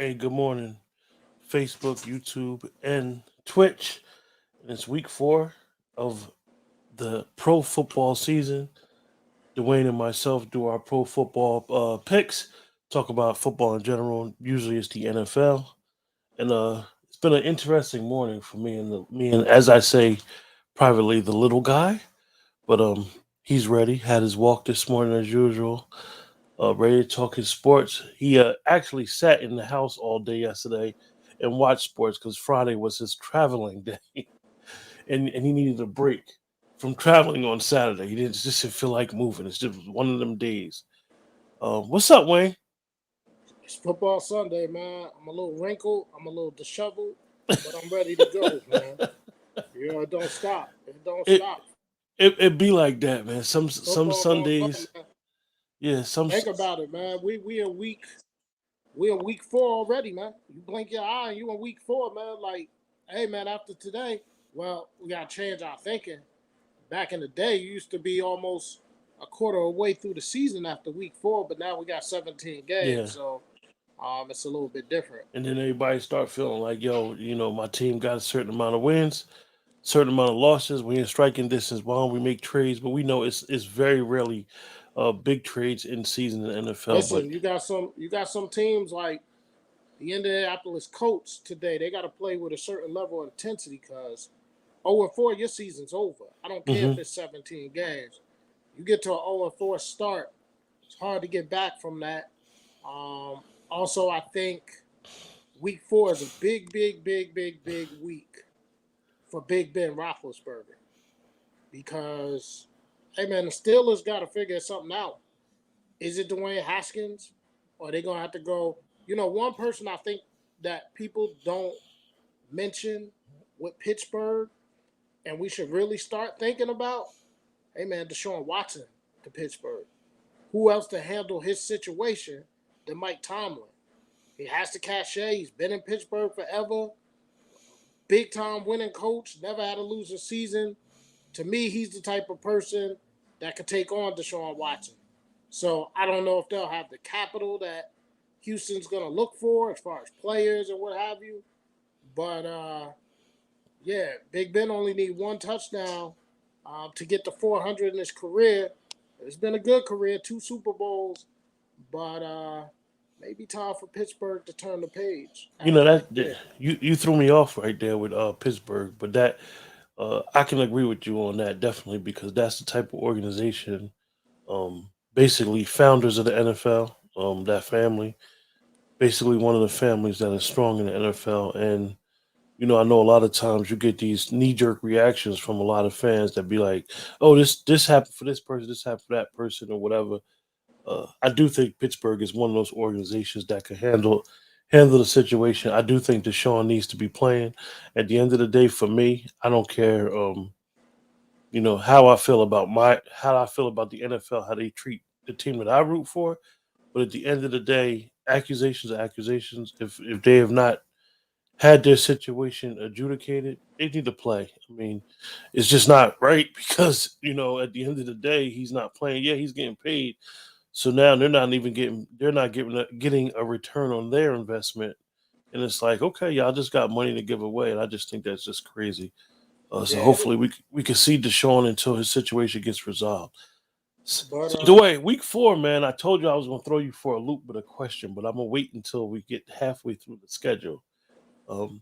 Hey, good morning, Facebook, YouTube, and Twitch. And it's week 4 of the pro football season. Dwayne and myself do our pro football picks, talk about football in general. Usually it's the NFL. And it's been an interesting morning for me and as I say privately, the little guy. But he's ready. Had his walk this morning as usual. Ready to talk his sports. He actually sat in the house all day yesterday and watched sports because Friday was his traveling day, and he needed a break from traveling on Saturday. He didn't feel like moving. It's just one of them days. What's up, Wayne? It's football Sunday, man. I'm a little wrinkled. I'm a little disheveled, but I'm ready to go, man. It don't stop. It don't it stop. it be like that, man. Some Football don't stop, Sundays, man. yeah. Think about it, man. We in week 4 already, man. You blink your eye and you in week 4, man. Like, hey, man. After today, well, we gotta change our thinking. Back in the day, you used to be almost a quarter of the way through the season after week 4, but now we got 17 games, yeah. so it's a little bit different. And then everybody start feeling like, yo, my team got a certain amount of wins, certain amount of losses. We in striking distance. Why don't we make trades? But we know it's very rarely big trades in season in the NFL. But Listen, you got some teams like the Indianapolis Colts today. They got to play with a certain level of intensity because 0-4, your season's over. I don't care hmm if it's 17 games. You get to an 0-4 start, it's hard to get back from that. Also, I think week 4 is a big, big, big, big, big week for Big Ben Roethlisberger because, hey man, the Steelers got to figure something out. Is it Dwayne Haskins? Or are they gonna have to go? One person I think that people don't mention with Pittsburgh, and we should really start thinking about. Hey man, Deshaun Watson to Pittsburgh. Who else to handle his situation than Mike Tomlin? He has the cachet. He's been in Pittsburgh forever. Big time winning coach. Never had a losing season. To me, he's the type of person that could take on Deshaun Watson. So I don't know if they'll have the capital that Houston's going to look for as far as players and what have you. But yeah, Big Ben only need one touchdown to get to 400 in his career. It's been a good career, 2 Super Bowls, but maybe time for Pittsburgh to turn the page you know after that that year. you threw me off right there with Pittsburgh, but that I can agree with you on that definitely because that's the type of organization, basically founders of the NFL, that family, basically one of the families that is strong in the NFL. And I know a lot of times you get these knee jerk reactions from a lot of fans that be like, "Oh, this happened for this person, this happened for that person, or whatever." I do think Pittsburgh is one of those organizations that can handle the situation. I do think Deshaun needs to be playing. At the end of the day, for me, I don't care. How I feel about the NFL, how they treat the team that I root for. But at the end of the day, accusations are accusations. If they have not had their situation adjudicated, they need to play. I mean, it's just not right because at the end of the day, he's not playing. Yeah, he's getting paid, so now they're not getting a return on their investment, and it's like, okay, y'all just got money to give away, and I just think that's just crazy. So Yeah, hopefully we can see Deshaun until his situation gets resolved. but So the way week 4, man, I told you I was gonna throw you for a loop with a question, but I'm gonna wait until we get halfway through the schedule. Um,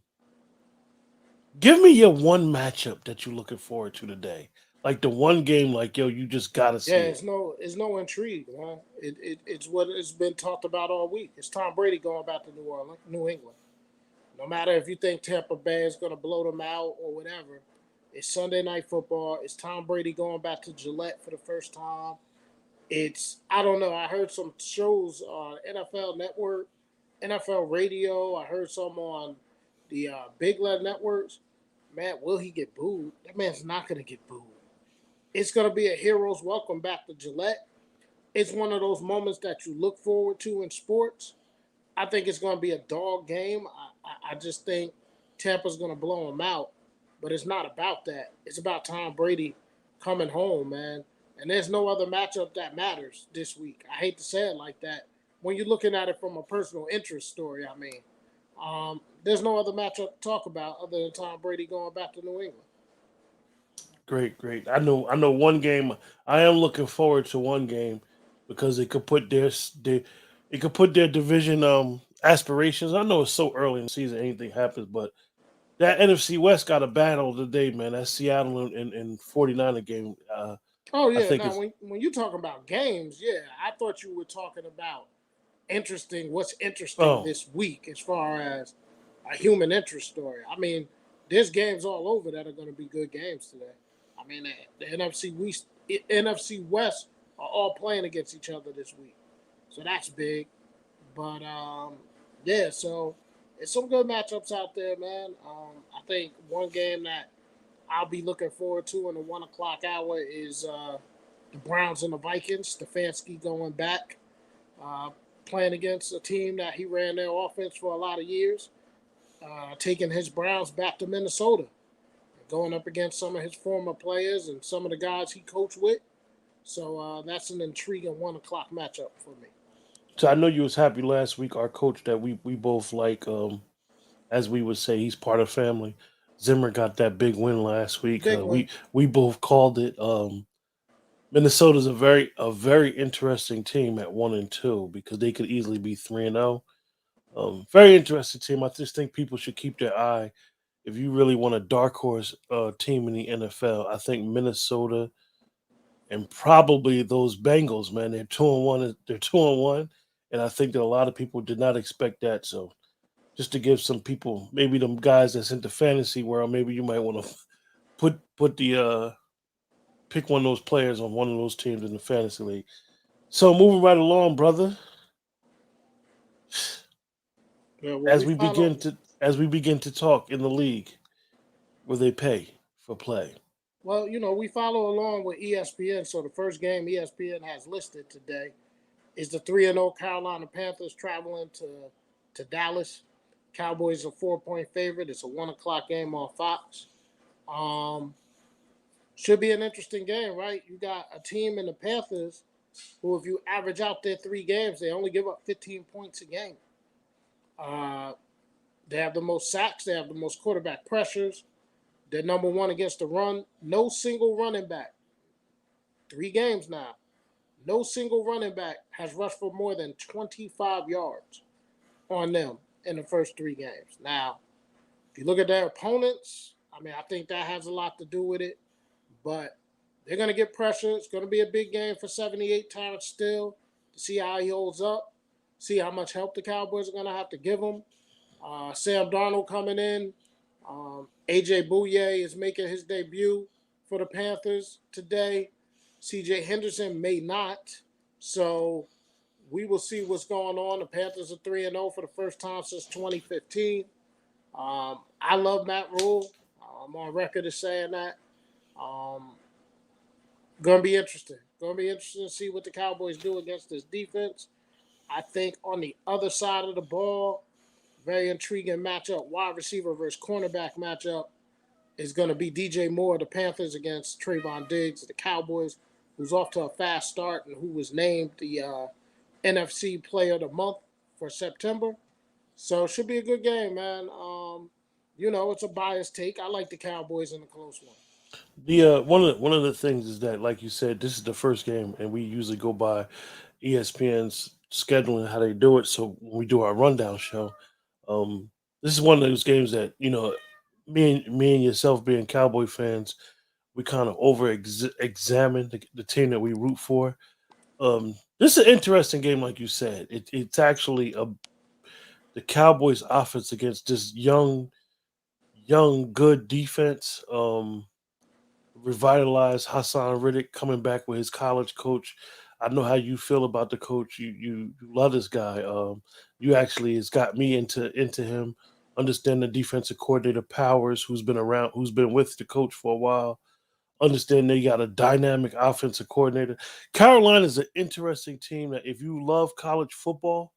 Give me your one matchup that you're looking forward to today, like the one game, like yo, you just gotta yeah, see it. it's no intrigue, man. It's what it's been talked about all week. It's Tom Brady going back to New England. No matter if you think Tampa Bay is going to blow them out or whatever, it's Sunday night football. It's Tom Brady going back to Gillette for the first time. I don't know. I heard some shows on NFL Network, NFL Radio. I heard some on the Big Lead Networks. Man, will he get booed? That man's not going to get booed. It's going to be a hero's welcome back to Gillette. It's one of those moments that you look forward to in sports. I think it's going to be a dog game. I just think Tampa's going to blow them out. But it's not about that. It's about Tom Brady coming home, man. And there's no other matchup that matters this week. I hate to say it like that. When you're looking at it from a personal interest story, I mean. There's no other matchup to talk about other than Tom Brady going back to New England. Great, great. I know one game. I am looking forward to one game because it could put it could put their division aspirations. I know it's so early in the season, anything happens, but that NFC West got a battle today, man. That Seattle and 49er game. Oh I yeah, think now it's when you talk about games, yeah, I thought you were talking about interesting. What's interesting oh this week as far as a human interest story? I mean, there's games all over that are going to be good games today. I mean, the NFC West are all playing against each other this week, so that's big. But yeah, so it's some good matchups out there, man. I think one game that I'll be looking forward to in the 1 o'clock hour is the Browns and the Vikings. Stefanski going back, uh, playing against a team that he ran their offense for a lot of years, taking his Browns back to Minnesota, going up against some of his former players and some of the guys he coached with. So that's an intriguing 1 o'clock matchup for me. so I know you was happy last week. Our coach that we both like, as we would say, he's part of family. Zimmer got that big win last week. Big win. We both called it. Minnesota's a very interesting team at 1-2 because they could easily be 3-0. Very interesting team. I just think people should keep their eye. If you really want a dark horse team in the NFL, I think Minnesota and probably those Bengals, man. They're 2-1. They're 2-1, and I think that a lot of people did not expect that. So just to give some people, maybe them guys that's into fantasy world, maybe you might want to put the pick one of those players on one of those teams in the fantasy league. So moving right along, brother, Yeah, well, as we we follow. begin to as we begin to talk in the league, where they pay for play. Well, we follow along with ESPN. So the first game ESPN has listed today is the 3-0 Carolina Panthers traveling to Dallas. Cowboys are 4-point favorite. It's a 1 o'clock game on Fox. Um, should be an interesting game, right? You got a team in the Panthers who, if you average out their 3 games, they only give up 15 points a game. Uh, they have the most sacks. They have the most quarterback pressures. They're number one against the run. No single running back. 3 games now. No single running back has rushed for more than 25 yards on them in the first 3 games. Now, if you look at their opponents, I mean, I think that has a lot to do with it. But they're going to get pressure. It's going to be a big game for 78 Terrence Steele to see how he holds up, see how much help the Cowboys are going to have to give him. Sam Darnold coming in. AJ Bouye is making his debut for the Panthers today. CJ Henderson may not. So we will see what's going on. The Panthers are 3-0 for the first time since 2015. I love Matt Rule. I'm on record as saying that. Um, Gonna be interesting. Gonna be interesting to see what the Cowboys do against this defense. I think on the other side of the ball, very intriguing matchup, wide receiver versus cornerback matchup is going to be DJ Moore, the Panthers, against Trayvon Diggs, the Cowboys, who's off to a fast start and who was named the NFC Player of the Month for September. So it should be a good game, man. It's a biased take. I like the Cowboys in a close one. The one of the things is that, like you said, this is the first game, and we usually go by ESPN's scheduling how they do it. So when we do our rundown show, um, this is one of those games that me and yourself being Cowboy fans, we kind of over examine the team that we root for. This is an interesting game, like you said. It's actually the Cowboys' offense against this young, good defense. Revitalized Hassan Riddick coming back with his college coach. I know how you feel about the coach. You love this guy. You actually has got me into him. Understand the defensive coordinator Powers, who's been around, who's been with the coach for a while. Understand they got a dynamic offensive coordinator. Carolina is an interesting team that if you love college football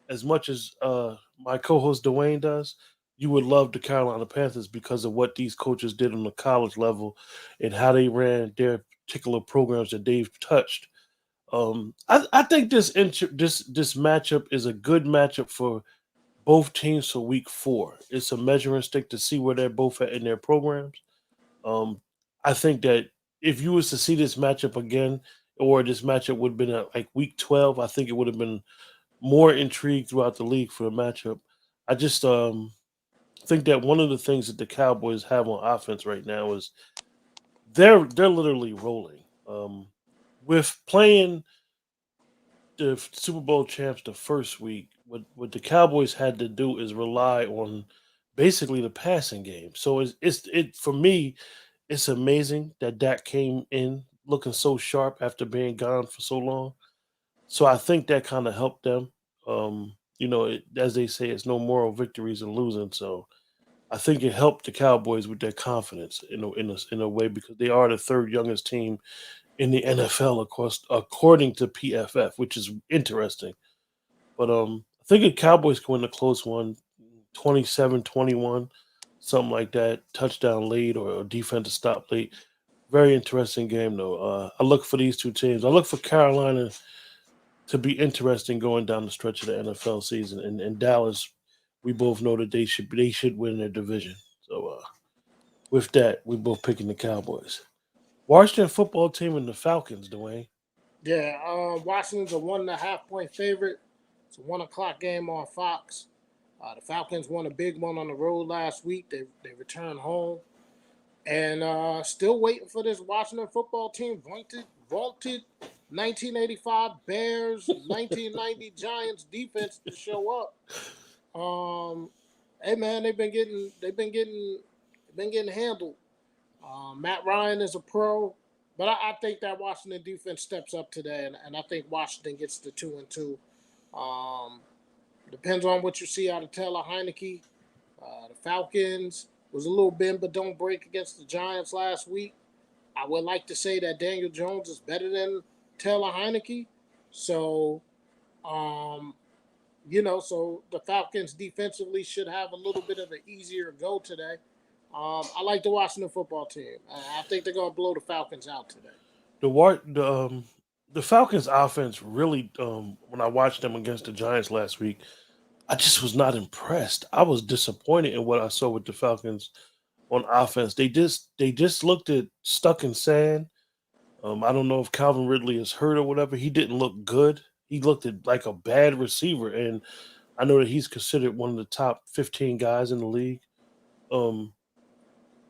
as much as my co-host Dwayne does, you would love the Carolina Panthers because of what these coaches did on the college level and how they ran their particular programs that they've touched. I think this matchup is a good matchup for both teams for week 4. It's a measuring stick to see where they're both at in their programs. Um, I think that if you was to see this matchup again, or this matchup would have been at like week 12, I think it would have been more intrigue throughout the league for the matchup. I just think that one of the things that the Cowboys have on offense right now is they're literally rolling. With playing the Super Bowl champs the first week, what the Cowboys had to do is rely on basically the passing game. So it for me, it's amazing that Dak came in looking so sharp after being gone for so long. So I think that kind of helped them. As they say, it's no moral victories in losing. So I think it helped the Cowboys with their confidence in a way because they are the third youngest team in the NFL, of course, according to PFF, which is interesting. But I think the Cowboys can win a close one, 27-21, something like that, touchdown late or a defensive stop late. Very interesting game, though. I look for these two teams. I look for Carolina to be interesting going down the stretch of the NFL season, and Dallas. We both know that they should win their division. So with that, we both picking the Cowboys. Washington football team and the Falcons, Dwayne. Yeah, Washington's a 1.5 point favorite. It's a 1 o'clock game on Fox. The Falcons won a big one on the road last week. They returned home, and still waiting for this Washington football team vaulted 1985 Bears, 1990 Giants defense to show up. Hey man, they've been getting handled. Matt Ryan is a pro, but I think that Washington defense steps up today, and I think Washington gets the 2-2. Um, Depends on what you see out of Taylor Heineke. The Falcons was a little bend but don't break against the Giants last week. I would like to say that Daniel Jones is better than Taylor Heineke. So, um, so the Falcons defensively should have a little bit of an easier go today. I like the Washington football team. I think they're going to blow the Falcons out today. The War the Falcons offense really when I watched them against the Giants last week, I just was not impressed. I was disappointed in what I saw with the Falcons on offense. They just looked at stuck in sand. I don't know if Calvin Ridley is hurt or whatever. He didn't look good. He looked at like a bad receiver, and I know that he's considered one of the top 15 guys in the league. Um,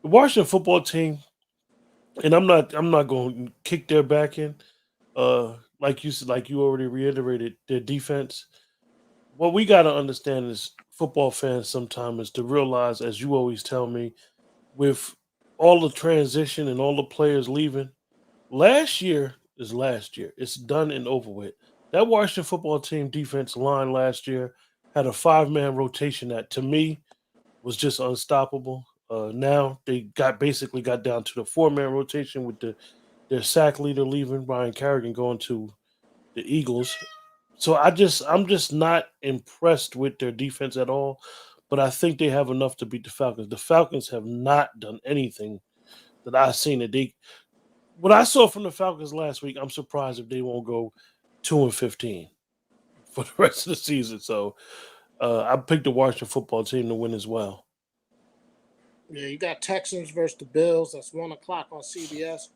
the Washington football team, and I'm not going to kick their back in. Like you said, like you already reiterated, their defense. What we got to understand is football fans sometimes is to realize, as you always tell me, with all the transition and all the players leaving, last year is last year. It's done and over with. That Washington football team defense line last year had a 5-man rotation that to me was just unstoppable. Now they got down to the 4-man rotation with their sack leader leaving, Brian Carrigan going to the Eagles. So I'm just not impressed with their defense at all. But I think they have enough to beat the Falcons. The Falcons have not done anything that I've seen that they what I saw from the Falcons last week. I'm surprised if they won't go 2-15 for the rest of the season. So I picked the Washington football team to win as well. Yeah, you got Texans versus the Bills. That's 1 o'clock on CBS.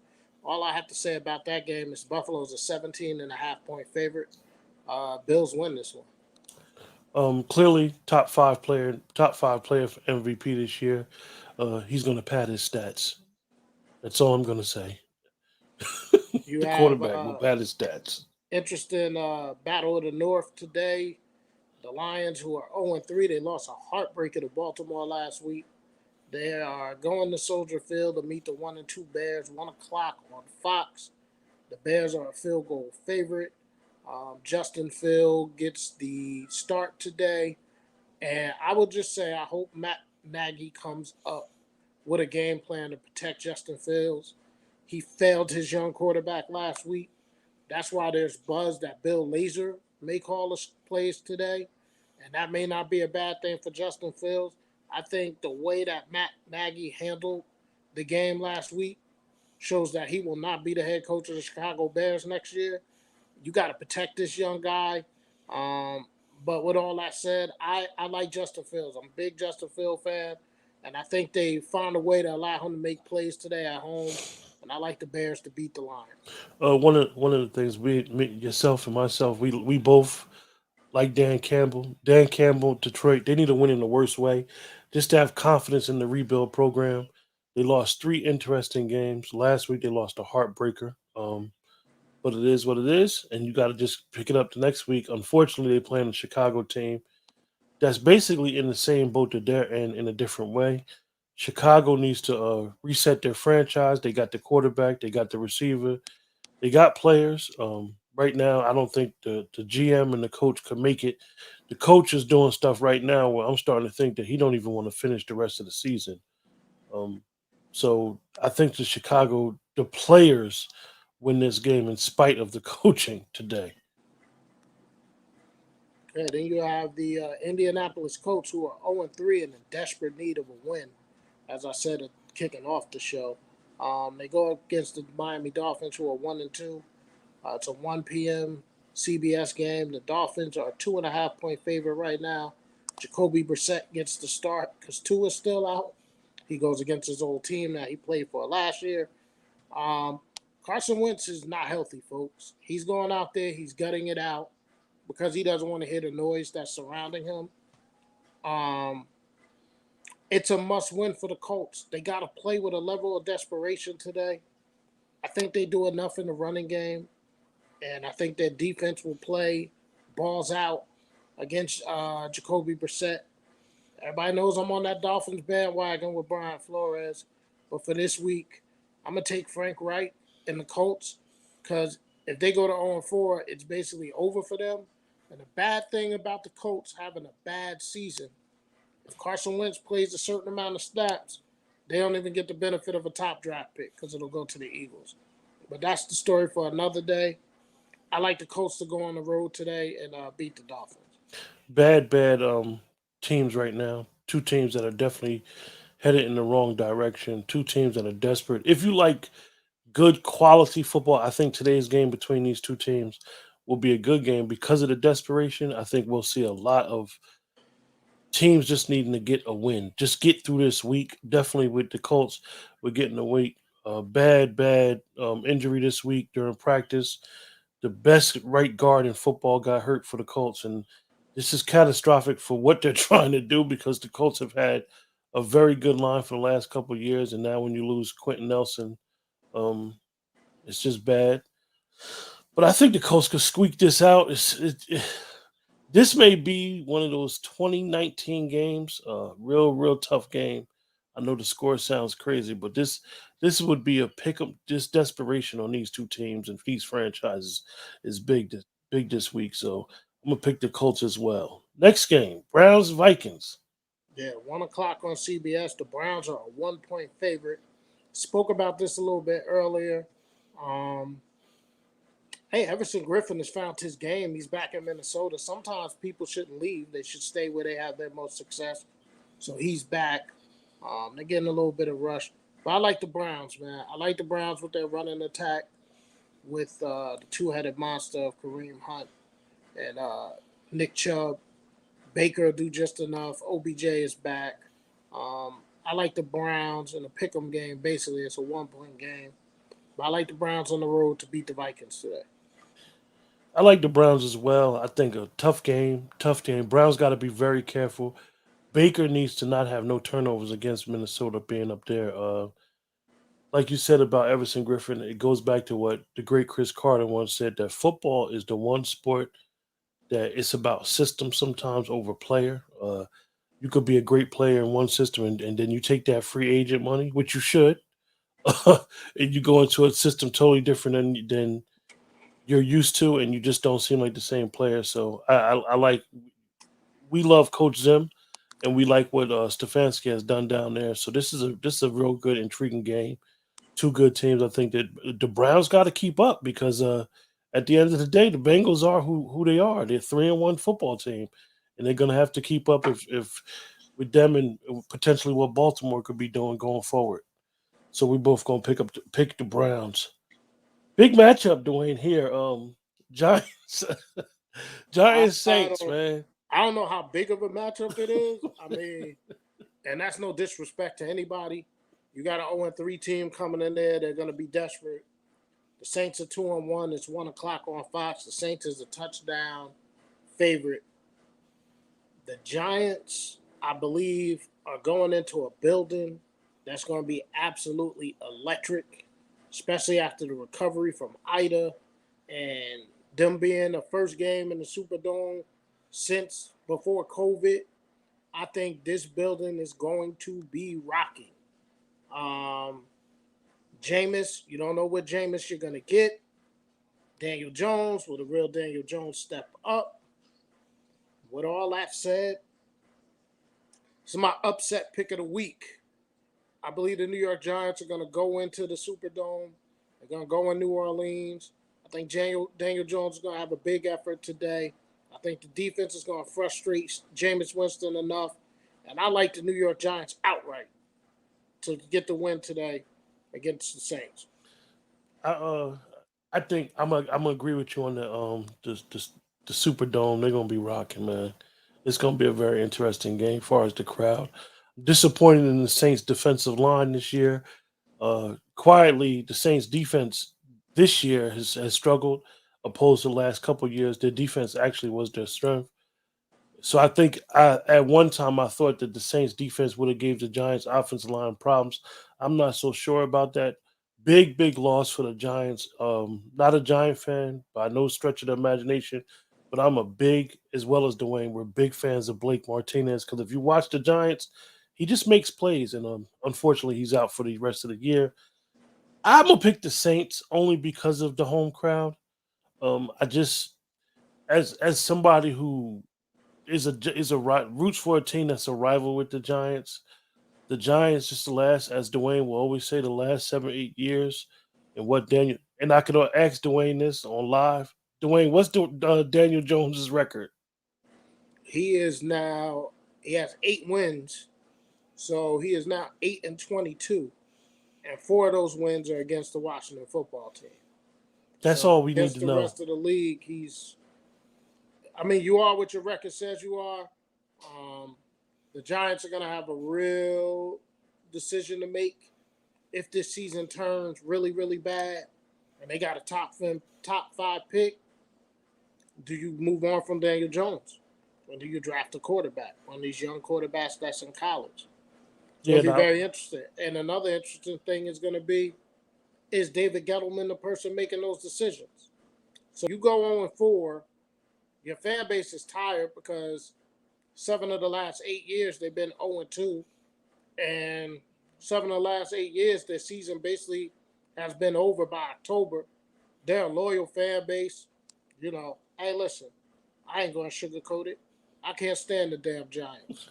All I have to say about that game is Buffalo's a 17.5 point favorite. Bills win this one. Clearly top five player for MVP this year. He's going to pad his stats. That's all I'm going to say. You The have quarterback will pad his stats. interesting battle of the North today. The Lions, who are 0-3, they lost a heartbreaker to Baltimore last week. They are going to Soldier Field to meet the 1-2 Bears, 1 o'clock on Fox. The Bears are a field goal favorite. Justin Field gets the start today. And I will just say, I hope Matt Nagy comes up with a game plan to protect Justin Fields. He failed his young quarterback last week. That's why there's buzz that Bill Lazor may call us plays today. And that may not be a bad thing for Justin Fields. I think the way that Matt Nagy handled the game last week shows that he will not be the head coach of the Chicago Bears next year. You got to protect this young guy. Um, But with all that said, I like Justin Fields. I'm a big Justin Field fan, and I think they found a way to allow him to make plays today at home. And I like the Bears to beat the Lions. One of the things yourself and myself, we both like Dan Campbell. Dan Campbell, Detroit, they need to win in the worst way, just to have confidence in the rebuild program. They lost three interesting games last week. They lost a heartbreaker. But it is what it is, and you got to just pick it up the next week. Unfortunately, they play in a Chicago team that's basically in the same boat that they're in a different way. Chicago needs to reset their franchise. They got the quarterback, they got the receiver, they got players. Right now, I don't think the GM and the coach can make it. The coach is doing stuff right now where I'm starting to think that he don't even want to finish the rest of the season. Um, so I think the players win this game in spite of the coaching today. Okay, then you have the Indianapolis Colts, who are 0-3 and in desperate need of a win. As I said, kicking off the show, they go against the Miami Dolphins, who are 1-2. It's a 1 p.m. CBS game. The Dolphins are a 2.5 point favorite right now. Jacoby Brissett gets the start because Tua is still out. He goes against his old team that he played for last year. Um, Carson Wentz is not healthy, folks. He's going out there. He's gutting it out because he doesn't want to hear the noise that's surrounding him. Um, it's a must win for the Colts. They got to play with a level of desperation today. I think they do enough in the running game, and I think their defense will play balls out against Jacoby Brissett. Everybody knows I'm on that Dolphins bandwagon with Brian Flores, but for this week, I'm gonna take Frank Wright and the Colts because if they go to 0-4, it's basically over for them. And the bad thing about the Colts having a bad season, if Carson Wentz plays a certain amount of snaps, they don't even get the benefit of a top draft pick because it'll go to the Eagles. But that's the story for another day. I like the Colts to go on the road today and beat the Dolphins. Bad teams right now. Two teams that are definitely headed in the wrong direction. Two teams that are desperate. If you like good quality football, I think today's game between these two teams will be a good game because of the desperation. I think we'll see a lot of teams just needing to get a win, just get through this week. Definitely with the Colts, we're getting a week. Bad injury this week during practice. The best right guard in football got hurt for the Colts, and this is catastrophic for what they're trying to do because the Colts have had a very good line for the last couple of years, and now when you lose Quentin Nelson, um, it's just bad. But I think the Colts could squeak this out. This may be one of those 2019 games, real tough game. I know the score sounds crazy, but this would be a pick 'em. This desperation on these two teams and these franchises is big, big this week. So I'm gonna pick the Colts as well. Next game, Browns Vikings. Yeah, 1 o'clock on CBS. The Browns are a 1 point favorite. Spoke about this a little bit earlier. Um, hey, Everson Griffin has found his game. He's back in Minnesota. Sometimes people shouldn't leave; they should stay where they have their most success. So he's back. They're getting a little bit of rush, but I like the Browns, man. I like the Browns with their running attack with the two-headed monster of Kareem Hunt and Nick Chubb. Baker will do just enough. OBJ is back. I like the Browns in the pick'em game. Basically, it's a 1 point game. But I like the Browns on the road to beat the Vikings today. I like the Browns as well. I think a tough game, tough game. Browns got to be very careful. Baker needs to not have no turnovers against Minnesota being up there. Like you said about Everson Griffin, it goes back to what the great Chris Carter once said that football is the one sport that it's about system sometimes over player. You could be a great player in one system and then you take that free agent money, which you should, and you go into a system totally different than you're used to, and you just don't seem like the same player. So I like we love Coach Zim, and we like what Stefanski has done down there. So this is a real good, intriguing game. Two good teams. I think that the Browns got to keep up because at the end of the day, the Bengals are who they are. They're 3-1 football team, and they're going to have to keep up if with them and potentially what Baltimore could be doing going forward. So we both gonna pick the Browns. Big matchup, Dwayne. Here, Giants, I, Giants I Saints, don't. man. I don't know how big of a matchup it is. I mean, and that's no disrespect to anybody. You got an 0-3 team coming in there. They're going to be desperate. The Saints are 2-1. It's 1 o'clock on Fox. The Saints is a touchdown favorite. The Giants, I believe, are going into a building that's going to be absolutely electric, especially after the recovery from Ida and them being the first game in the Superdome since before COVID. I think this building is going to be rocking. Jameis, you don't know what Jameis you're going to get. Daniel Jones, will the real Daniel Jones step up? With all that said, this is my upset pick of the week. I believe the New York Giants are going to go into the Superdome. They're going to go in New Orleans. I think Daniel Jones is going to have a big effort today. I think the defense is going to frustrate Jameis Winston enough. And I like the New York Giants outright to get the win today against the Saints. I think I'm gonna agree with you on the Superdome. They're gonna be rocking, man. It's gonna be a very interesting game as far as the crowd. Disappointed in the Saints defensive line this year. Quietly, the Saints defense this year has struggled opposed to the last couple of years. Their defense actually was their strength. So I think at one time I thought that the Saints defense would have gave the Giants offensive line problems. I'm not so sure about that. Big loss for the Giants. Not a Giant fan by no stretch of the imagination, but I'm a big, as well as Dwayne, we're big fans of Blake Martinez because if you watch the Giants, he just makes plays, and unfortunately he's out for the rest of the year. I'm gonna pick the Saints only because of the home crowd. I just as somebody who roots for a team that's a rival with the Giants. The Giants just the last, as Dwayne will always say, the last 7 or 8 years, and what Daniel and I could ask Dwayne this on live. Dwayne, what's Daniel Jones's record? He has 8 wins, so he is now 8-22, and 4 of those wins are against the Washington football team. That's So all we need against to the know. rest of the league, you are what your record says you are. The Giants are going to have a real decision to make if this season turns really, really bad and they got a top 5 pick. Do you move on from Daniel Jones? When do you draft a quarterback? One of these young quarterbacks that's in college. It's going Yeah, to be now very interesting. And another interesting thing is going to be, is David Gettleman the person making those decisions? So you go 0-4, your fan base is tired because 7 of the last 8 years they've been 0-2, and 7 of the last 8 years their season basically has been over by October. They're a loyal fan base. Hey, listen, I ain't going to sugarcoat it. I can't stand the damn Giants.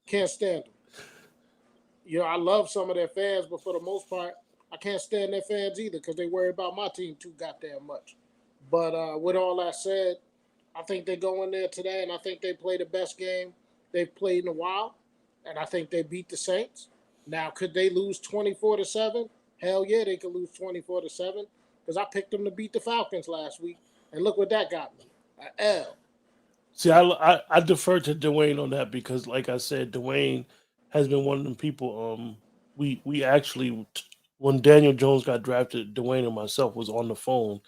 Can't stand them. I love some of their fans, but for the most part, I can't stand their fans either because they worry about my team too goddamn much. But with all that said, I think they go in there today, and I think they play the best game they've played in a while, and I think they beat the Saints. Now, could they lose 24-7? Hell yeah, they could lose 24-7 because I picked them to beat the Falcons last week, and look what that got me, an L. see, I defer to Dwayne on that because, like I said, Dwayne has been one of them people. We actually when Daniel Jones got drafted, Dwayne and myself was on the phone.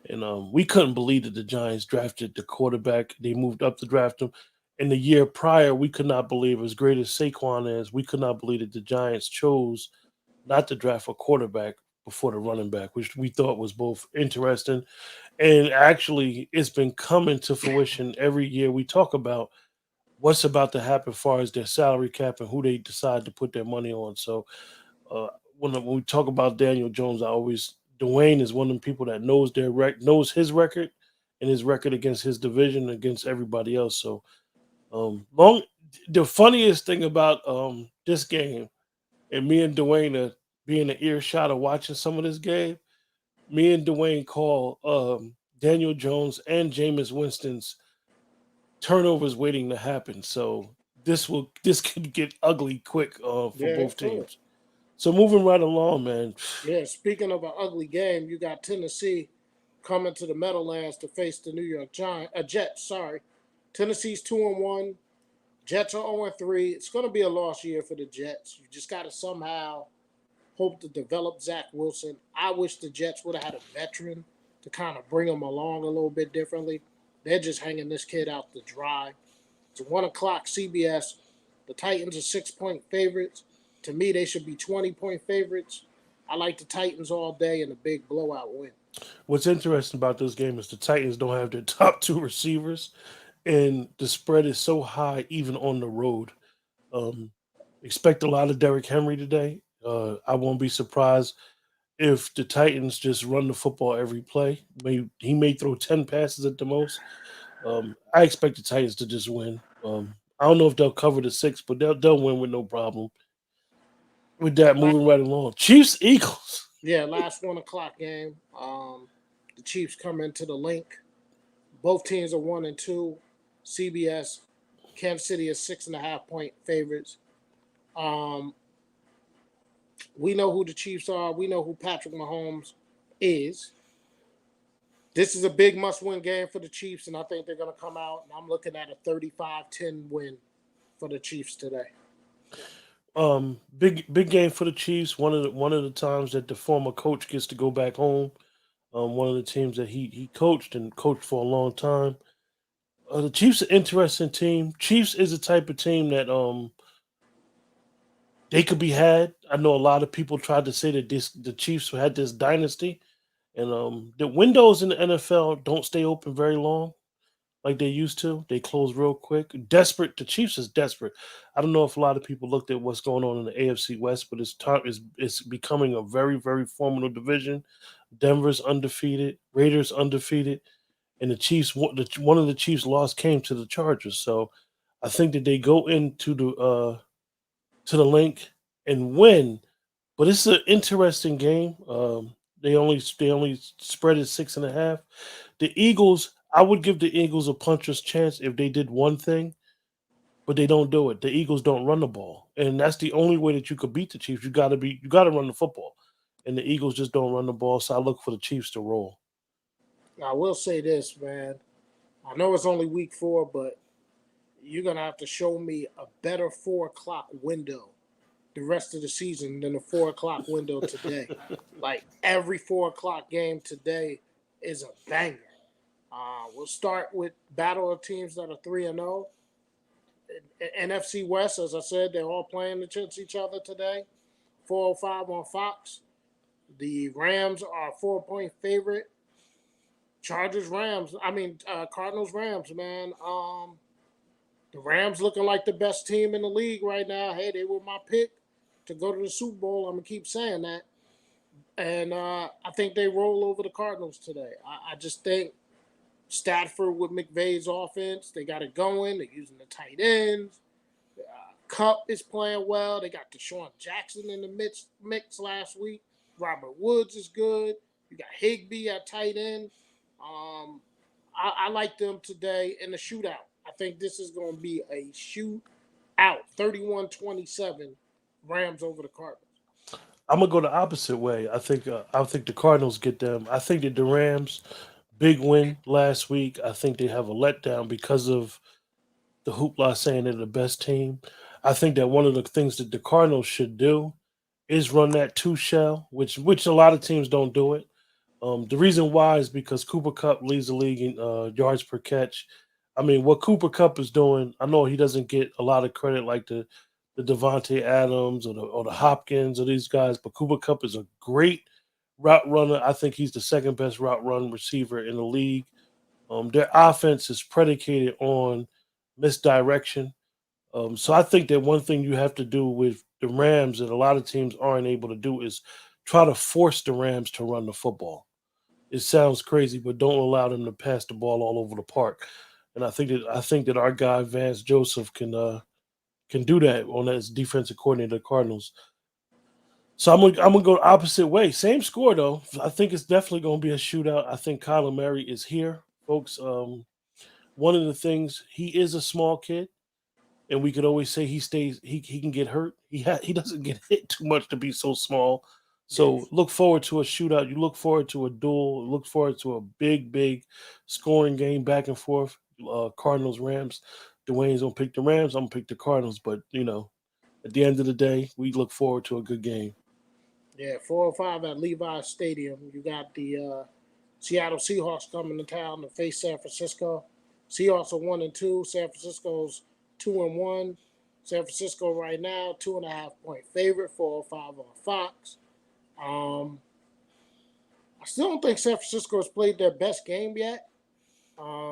And we couldn't believe that the Giants drafted the quarterback. They moved up to draft him. And the year prior, we could not believe, as great as Saquon is, we could not believe that the Giants chose not to draft a quarterback before the running back, which we thought was both interesting. And actually, it's been coming to fruition every year. We talk about what's about to happen as far as their salary cap and who they decide to put their money on. So uh, when we talk about Daniel Jones, I always Dwayne is one of the people that knows knows his record and his record against his division against everybody else. So long the funniest thing about this game and me and Dwayne are being an earshot of watching some of this game. Me and Dwayne call Daniel Jones and Jameis Winston's turnovers waiting to happen. So this could get ugly quick for Yeah, both it could. teams. So moving right along, man. Yeah, speaking of an ugly game, you got Tennessee coming to the Meadowlands to face the New York Jets. Sorry, Tennessee's 2-1. Jets are 0-3. It's going to be a lost year for the Jets. You just got to somehow hope to develop Zach Wilson. I wish the Jets would have had a veteran to kind of bring him along a little bit differently. They're just hanging this kid out to dry. It's 1 o'clock CBS. The Titans are 6-point favorites. To me, they should be 20-point favorites. I like the Titans all day in a big blowout win. What's interesting about this game is the Titans don't have their top two receivers, and the spread is so high even on the road. Um, expect a lot of Derrick Henry today. I won't be surprised if the Titans just run the football every play. He may throw 10 passes at the most. I expect the Titans to just win. I don't know if they'll cover the 6, but they'll win with no problem. With that, moving right along, Chiefs Eagles. Yeah, last 1 o'clock game. The Chiefs come into the link. Both teams are 1-2. CBS, Kansas City is 6.5-point favorites. We know who the Chiefs are. We know who Patrick Mahomes is. This is a big must-win game for the Chiefs, and I think they're going to come out. And I'm looking at a 35-10 win for the Chiefs today. Big game for the Chiefs. One of the times that the former coach gets to go back home. One of the teams that he coached and coached for a long time. The Chiefs are an interesting team. Chiefs is a type of team that they could be had. I know a lot of people tried to say that the Chiefs had this dynasty, and the windows in the NFL don't stay open very long like they used to. They close real quick. Desperate. The Chiefs is desperate. I don't know if a lot of people looked at what's going on in the AFC West, but it's becoming a very, very formidable division. Denver's undefeated, Raiders undefeated, and the Chiefs. One of the Chiefs' loss came to the Chargers. So I think that they go into the link and win. But it's an interesting game. They only spread it 6.5. The Eagles. I would give the Eagles a puncher's chance if they did one thing, but they don't do it. The Eagles don't run the ball, and that's the only way that you could beat the Chiefs. You got to run the football, and the Eagles just don't run the ball. So I look for the Chiefs to roll. I will say this, man. I know it's only week 4, but you're going to have to show me a better 4 o'clock window the rest of the season than the 4 o'clock window today. Like, every 4 o'clock game today is a banger. We'll start with battle of teams that are 3-0. NFC West, as I said, they're all playing against each other today. 4:05 on Fox. The Rams are a 4-point favorite. Cardinals, Rams, man. The Rams looking like the best team in the league right now. Hey, they were my pick to go to the Super Bowl. I'm going to keep saying that. And I think they roll over the Cardinals today. I just think Stafford with McVay's offense, they got it going. They're using the tight ends. Kupp is playing well. They got Deshaun Jackson in the mix last week. Robert Woods is good. You got Higbee at tight end. I like them today in the shootout. I think this is going to be a shootout. 31-27, Rams over the Cardinals. I'm gonna go the opposite way. I think the Cardinals get them. I think that the Rams big win last week. I think they have a letdown because of the hoopla saying they're the best team. I think that one of the things that the Cardinals should do is run that 2 shell, which a lot of teams don't do it. The reason why is because Cooper Kupp leads the league in yards per catch. I mean, what Cooper Kupp is doing, I know he doesn't get a lot of credit like the Devontae Adams or the Hopkins or these guys, but Cooper Kupp is a great route runner. I think he's the second best route run receiver in the league. Their offense is predicated on misdirection. So I think that one thing you have to do with the Rams that a lot of teams aren't able to do is try to force the Rams to run the football. It sounds crazy, but don't allow them to pass the ball all over the park. And I think that our guy Vance Joseph can do that on as defensive coordinator of the Cardinals. So I'm gonna go the opposite way. Same score though. I think it's definitely gonna be a shootout. I think Kyler Murray is here, folks. One of the things, he is a small kid, and we could always say he can get hurt. He doesn't get hit too much to be so small. So look forward to a shootout. You look forward to a duel. Look forward to a big scoring game back and forth. Cardinals, Rams. Dwayne's gonna pick the Rams. I'm gonna pick the Cardinals. But at the end of the day, we look forward to a good game. Yeah, 4:05 at Levi Stadium. You got the Seattle Seahawks coming to town to face San Francisco. Seahawks are 1-2. San Francisco's 2-1. San Francisco right now 2.5-point favorite. 4:05 on Fox. I still don't think San Francisco has played their best game yet.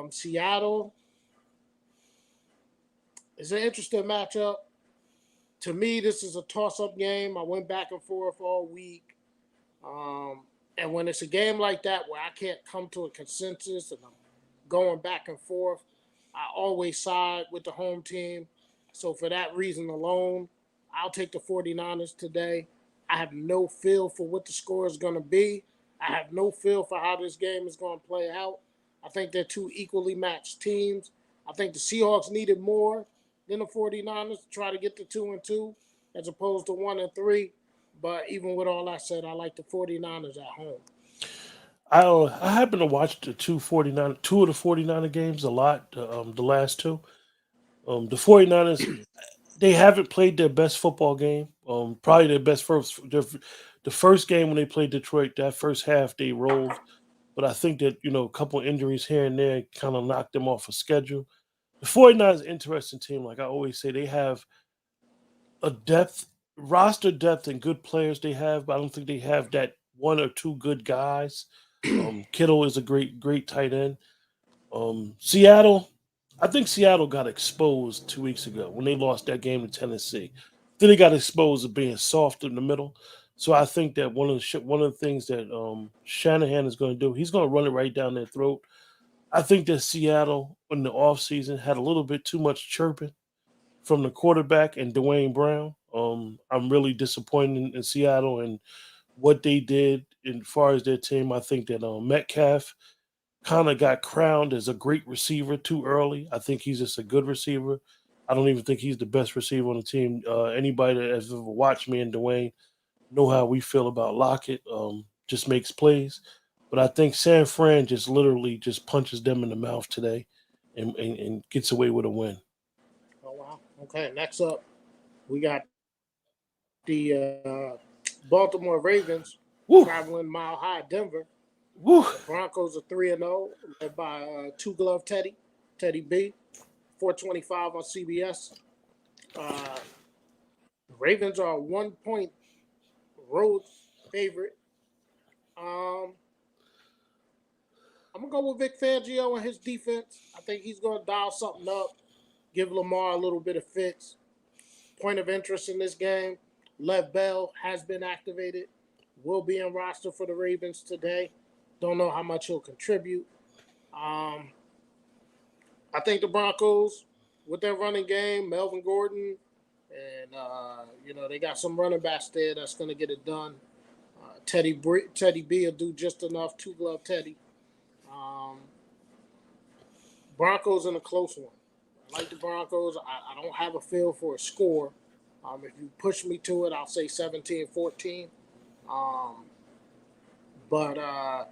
Seattle is an interesting matchup. To me, this is a toss-up game. I went back and forth all week. And when it's a game like that where I can't come to a consensus and I'm going back and forth, I always side with the home team. So for that reason alone, I'll take the 49ers today. I have no feel for what the score is going to be. I have no feel for how this game is going to play out. I think they're two equally matched teams. I think the Seahawks needed more than the 49ers to try to get to 2-2 as opposed to 1-3. But even with all that said, I like the 49ers at home. I happen to watch two of the 49er games a lot, the last two. The 49ers, they haven't played their best football game. Probably their best the first game when they played Detroit, that first half they rolled. But I think that, a couple injuries here and there kind of knocked them off a schedule. The 49ers is an interesting team. Like I always say, they have a roster depth and good players they have, but I don't think they have that one or two good guys. Kittle is a great tight end. Seattle, I think Seattle got exposed 2 weeks ago when they lost that game to Tennessee. Then they got exposed as being soft in the middle. So I think that one of the things that Shanahan is going to do, he's going to run it right down their throat. I think that Seattle in the offseason had a little bit too much chirping from the quarterback and Dwayne Brown. I'm really disappointed in Seattle and what they did as far as their team. I think that Metcalf kind of got crowned as a great receiver too early. I think he's just a good receiver. I don't even think he's the best receiver on the team. Anybody that has ever watched me and Dwayne know how we feel about Lockett. Just makes plays. But I think San Fran just literally just punches them in the mouth today and gets away with a win. Oh, wow. Okay, next up, we got the Baltimore Ravens traveling Mile High Denver. Woo. The Broncos are 3-0, led by two-glove Teddy B, 425 on CBS. The Ravens are a 1-point road favorite. I'm going to go with Vic Fangio and his defense. I think he's going to dial something up, give Lamar a little bit of fits. Point of interest in this game, Lev Bell has been activated, will be in roster for the Ravens today. Don't know how much he'll contribute. I think the Broncos, with their running game, Melvin Gordon, and, they got some running backs there that's going to get it done. Teddy B will do just enough, two-glove Teddy. Broncos in a close one. I like the Broncos. I don't have a feel for a score. If you push me to it, I'll say 17-14. But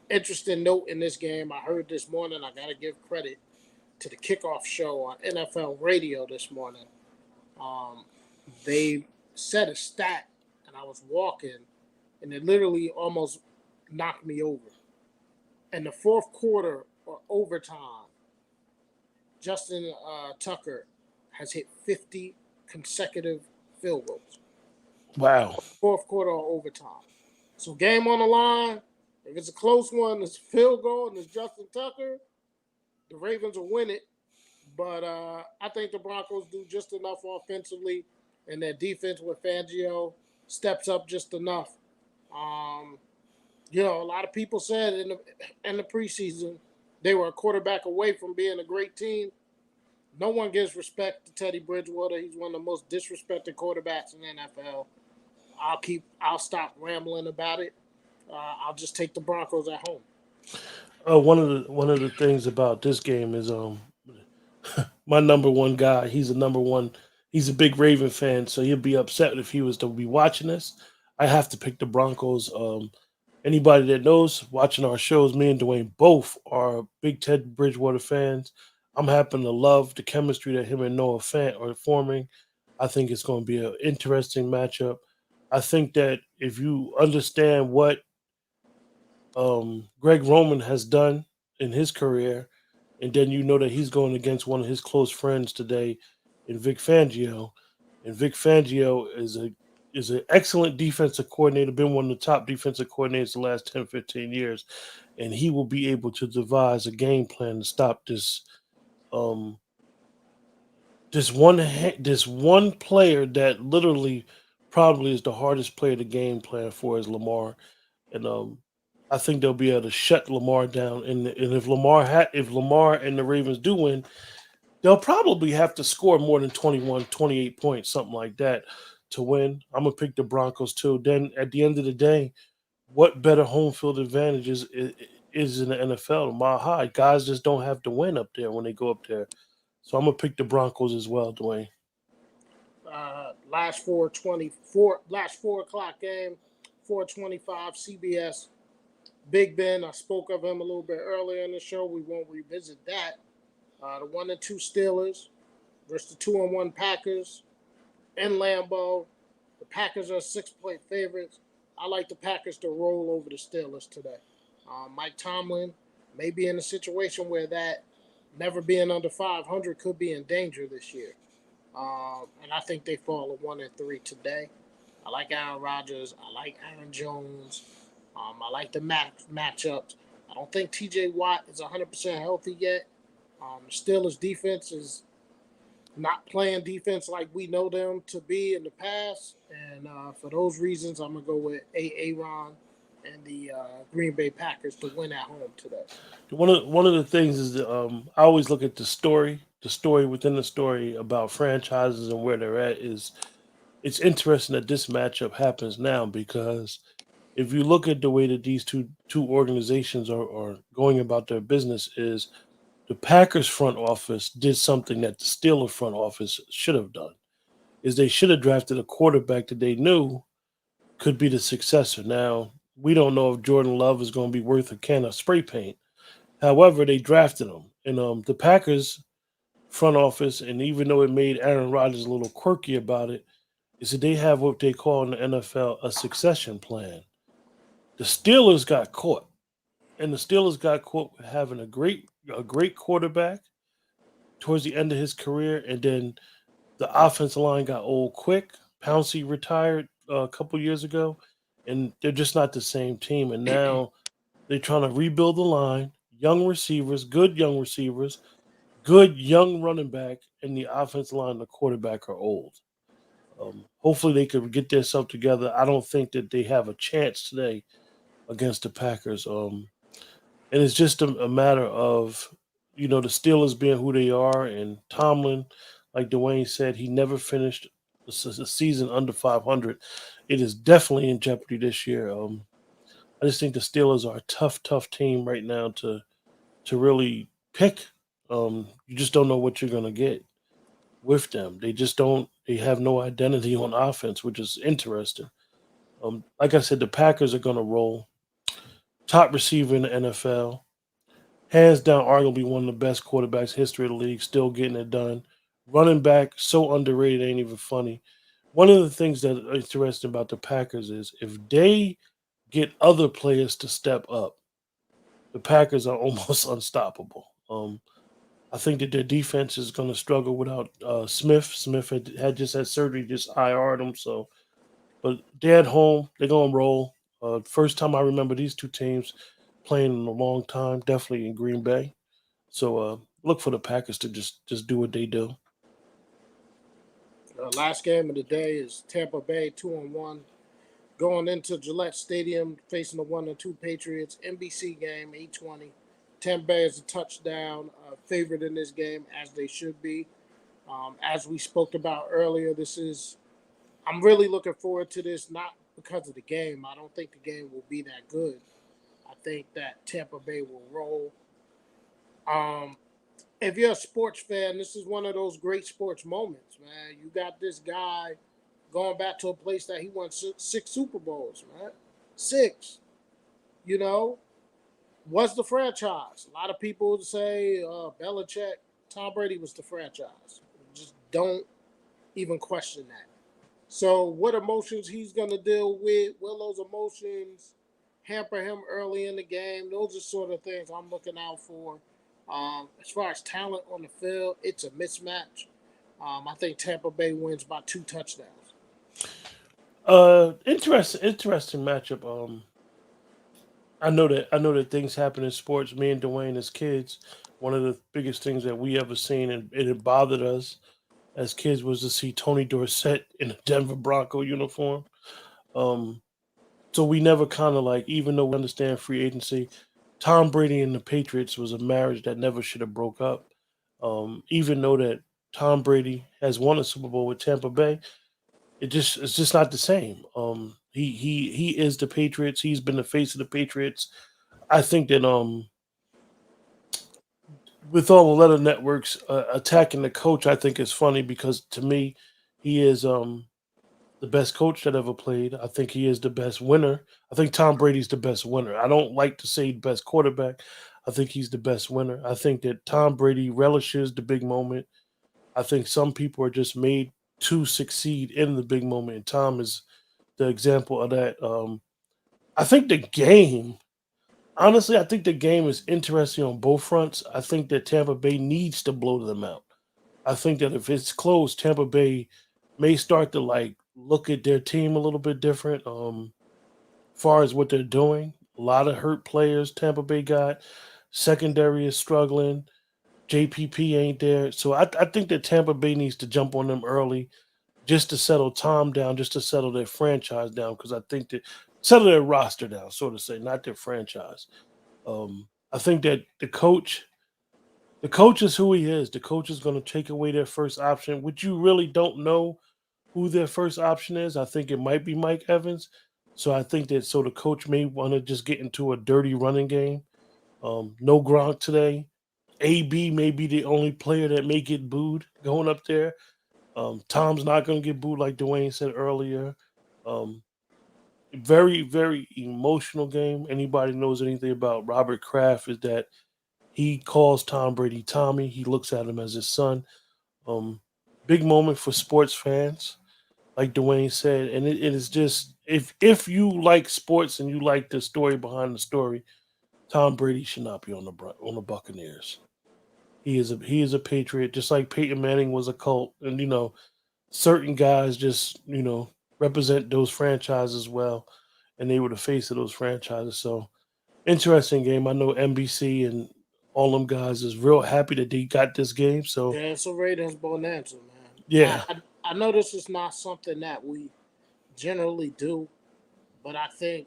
interesting note in this game, I heard this morning, I got to give credit to the kickoff show on NFL radio this morning. They said a stat, and I was walking, and it literally almost knocked me over. In the fourth quarter or overtime, Justin Tucker has hit 50 consecutive field goals. Wow. Fourth quarter or overtime. So game on the line. If it's a close one, it's a field goal and it's Justin Tucker, the Ravens will win it. But I think the Broncos do just enough offensively, and their defense with Fangio steps up just enough. A lot of people said in the preseason they were a quarterback away from being a great team. No one gives respect to Teddy Bridgewater. He's one of the most disrespected quarterbacks in the NFL. I'll stop rambling about it. I'll just take the Broncos at home. One of the things about this game is my number one guy. He's a big Raven fan, so he'll be upset if he was to be watching this. I have to pick the Broncos. Anybody that knows watching our shows, me and Dwayne both are big Ted Bridgewater fans. I'm happen to love the chemistry that him and Noah Fant are forming. I think it's going to be an interesting matchup. I think that if you understand what Greg Roman has done in his career, and then you know that he's going against one of his close friends today in Vic Fangio, and Vic Fangio is an excellent defensive coordinator, been one of the top defensive coordinators the last 10, 15 years, and he will be able to devise a game plan to stop um this one player that literally probably is the hardest player to game plan for is Lamar, and I think they'll be able to shut Lamar down. And if Lamar and the Ravens do win, they'll probably have to score more than 21, 28 points, something like that, to win. I'm gonna pick the Broncos too. Then at the end of the day, what better home field advantages is in the NFL? Mile high, guys just don't have to win up there when they go up there. So I'm gonna pick the Broncos as well, Dwayne. Last 4 o'clock game, 4:25 CBS. Big Ben, I spoke of him a little bit earlier in the show. We won't revisit that. The 1-2 Steelers versus the 2-1 Packers in Lambeau. The Packers are 6-point favorites. I like the Packers to roll over the Steelers today. Mike Tomlin may be in a situation where that never being under 500 could be in danger this year. And I think they fall at 1-3 today. I like Aaron Rodgers. I like Aaron Jones. I like the matchups. I don't think T.J. Watt is 100% healthy yet. The Steelers' defense is not playing defense like we know them to be in the past, and for those reasons, I'm gonna go with Aaron and the Green Bay Packers to win at home today. One of the things is that, I always look at the story within the story about franchises and where they're at is it's interesting that this matchup happens now because if you look at the way that these two organizations are going about their business is the Packers front office did something that the Steelers front office should have done is they should have drafted a quarterback that they knew could be the successor. Now, we don't know if Jordan Love is going to be worth a can of spray paint. However, they drafted him. And the Packers front office, and even though it made Aaron Rodgers a little quirky about it, is that they have what they call in the NFL a succession plan. The Steelers got caught, and the Steelers got caught with having a great quarterback towards the end of his career, and then the offensive line got old quick. Pouncey retired a couple years ago, and they're just not the same team. And now they're trying to rebuild the line, young receivers, good young running back, and the offensive line and the quarterback are old. Hopefully they could get themselves together. I don't think that they have a chance today against the Packers. And it's just a matter of the Steelers being who they are, and Tomlin, like Dwayne said, he never finished a season under 500. It is definitely in jeopardy this year. I just think the Steelers are a tough, tough team right now to really pick. You just don't know what you're gonna get with them. They just don't. They have no identity on offense, which is interesting. Like I said, the Packers are gonna roll. Top receiver in the NFL, hands down, arguably one of the best quarterbacks history of the league, still getting it done. Running back, so underrated, ain't even funny. One of the things that is interesting about the Packers is if they get other players to step up, the Packers are almost unstoppable. I think that their defense is going to struggle without Smith. Smith had just had surgery, just IR'd him. So, but they're at home. They're going to roll. First time I remember these two teams playing in a long time, definitely in Green Bay. So look for the Packers to just do what they do. Last game of the day is Tampa Bay 2-1 going into Gillette Stadium facing the 1-2 Patriots. NBC game 8:20. Tampa Bay is a touchdown favorite in this game as they should be. As we spoke about earlier, I'm really looking forward to this, not because of the game. I don't think the game will be that good. I think that Tampa Bay will roll. Um, if you're a sports fan, this is one of those great sports moments, man. You got this guy going back to a place that he won six Super Bowls, man. Six. you know, was the franchise. A lot of people would say Belichick, Tom Brady was the franchise. Just don't even question that. So, what emotions he's going to deal with? Will those emotions hamper him early in the game? Those are sort of things I'm looking out for. As far as talent on the field, it's a mismatch. I think Tampa Bay wins by 2 touchdowns. Interesting matchup. I know that things happen in sports. Me and Dwayne as kids, one of the biggest things that we ever seen, and it bothered us as kids, was to see Tony Dorsett in a Denver Bronco uniform. Um, so we never kind of like, even though we understand free agency, Tom Brady and the Patriots was a marriage that never should have broke up. Even though that Tom Brady has won a Super Bowl with Tampa Bay, it's just not the same. He is the Patriots. He's been the face of the Patriots. I think that with all the other networks attacking the coach, I think it's funny because to me, he is the best coach that ever played. I think he is the best winner. I think Tom Brady's the best winner. I don't like to say best quarterback. I think he's the best winner. I think that Tom Brady relishes the big moment. I think some people are just made to succeed in the big moment, and Tom is the example of that. I think the game, honestly, I think the game is interesting on both fronts. I think that Tampa Bay needs to blow them out. I think that if it's close, Tampa Bay may start to like look at their team a little bit different. Far as what they're doing, a lot of hurt players Tampa Bay got. Secondary is struggling. JPP ain't there, so I think that Tampa Bay needs to jump on them early just to settle Tom down, just to settle their franchise down, because I think that settle their roster down, so to say, not their franchise. I think that the coach is who he is. The coach is going to take away their first option, which you really don't know who their first option is. I think it might be Mike Evans. So I think that so the coach may want to just get into a dirty running game. No Gronk today. AB may be the only player that may get booed going up there. Tom's not going to get booed like Dwayne said earlier. Um, very, very emotional game. Anybody knows anything about Robert Kraft is that he calls Tom Brady Tommy. He looks at him as his son. Um, Big moment for sports fans, like Dwayne said, and it is just if you like sports and you like the story behind the story, Tom Brady should not be on on the Buccaneers. He is a patriot, just like Peyton Manning was a cult, and certain guys just represent those franchises well, and they were the face of those franchises. So interesting game. I know NBC and all them guys is real happy that they got this game. So Yeah, it's a ratings bonanza, man. yeah, I know this is not something that we generally do, but I think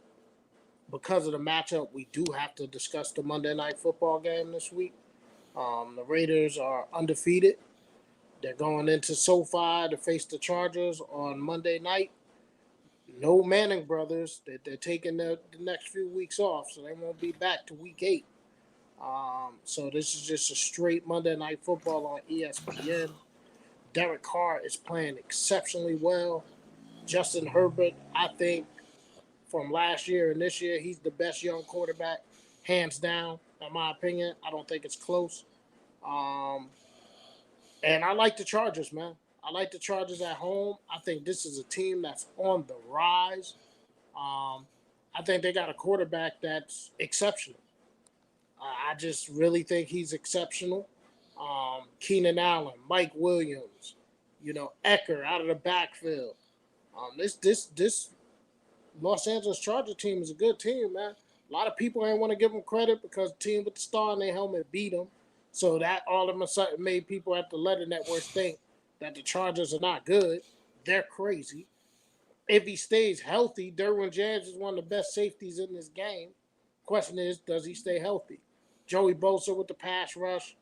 because of the matchup, we do have to discuss the Monday Night Football game this week. The Raiders are undefeated. They're going into SoFi to face the Chargers on Monday night. No Manning brothers. They're taking the next few weeks off, so they won't be back to week 8. So this is just a straight Monday Night Football on ESPN. Derek Carr is playing exceptionally well. Justin Herbert, I think, from last year and this year, he's the best young quarterback, hands down, in my opinion. I don't think it's close. Um, and I like the Chargers, man. I like the Chargers at home. I think this is a team that's on the rise. Um, I think they got a quarterback that's exceptional. I just really think he's exceptional. Keenan Allen, Mike Williams, Ecker out of the backfield. This Los Angeles Charger team is a good team, man. A lot of people ain't want to give them credit because the team with the star in their helmet beat them. So that all of a sudden made people at the letter networks think that the Chargers are not good. They're crazy. If he stays healthy, Derwin James is one of the best safeties in this game. Question is, does he stay healthy? Joey Bosa with the pass rush.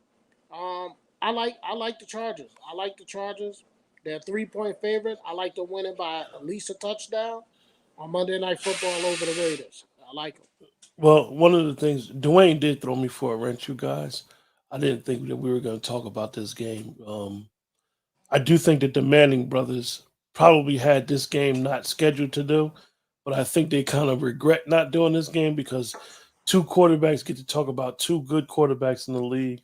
I like the Chargers. I like the Chargers. They're a 3-point favorite. I like to win it by at least a touchdown on Monday Night Football over the Raiders. I like them. well, one of the things Dwayne did throw me for a wrench, you guys. I didn't think that we were going to talk about this game. I do think that the Manning brothers probably had this game not scheduled to do, but I think they kind of regret not doing this game because two quarterbacks get to talk about two good quarterbacks in the league.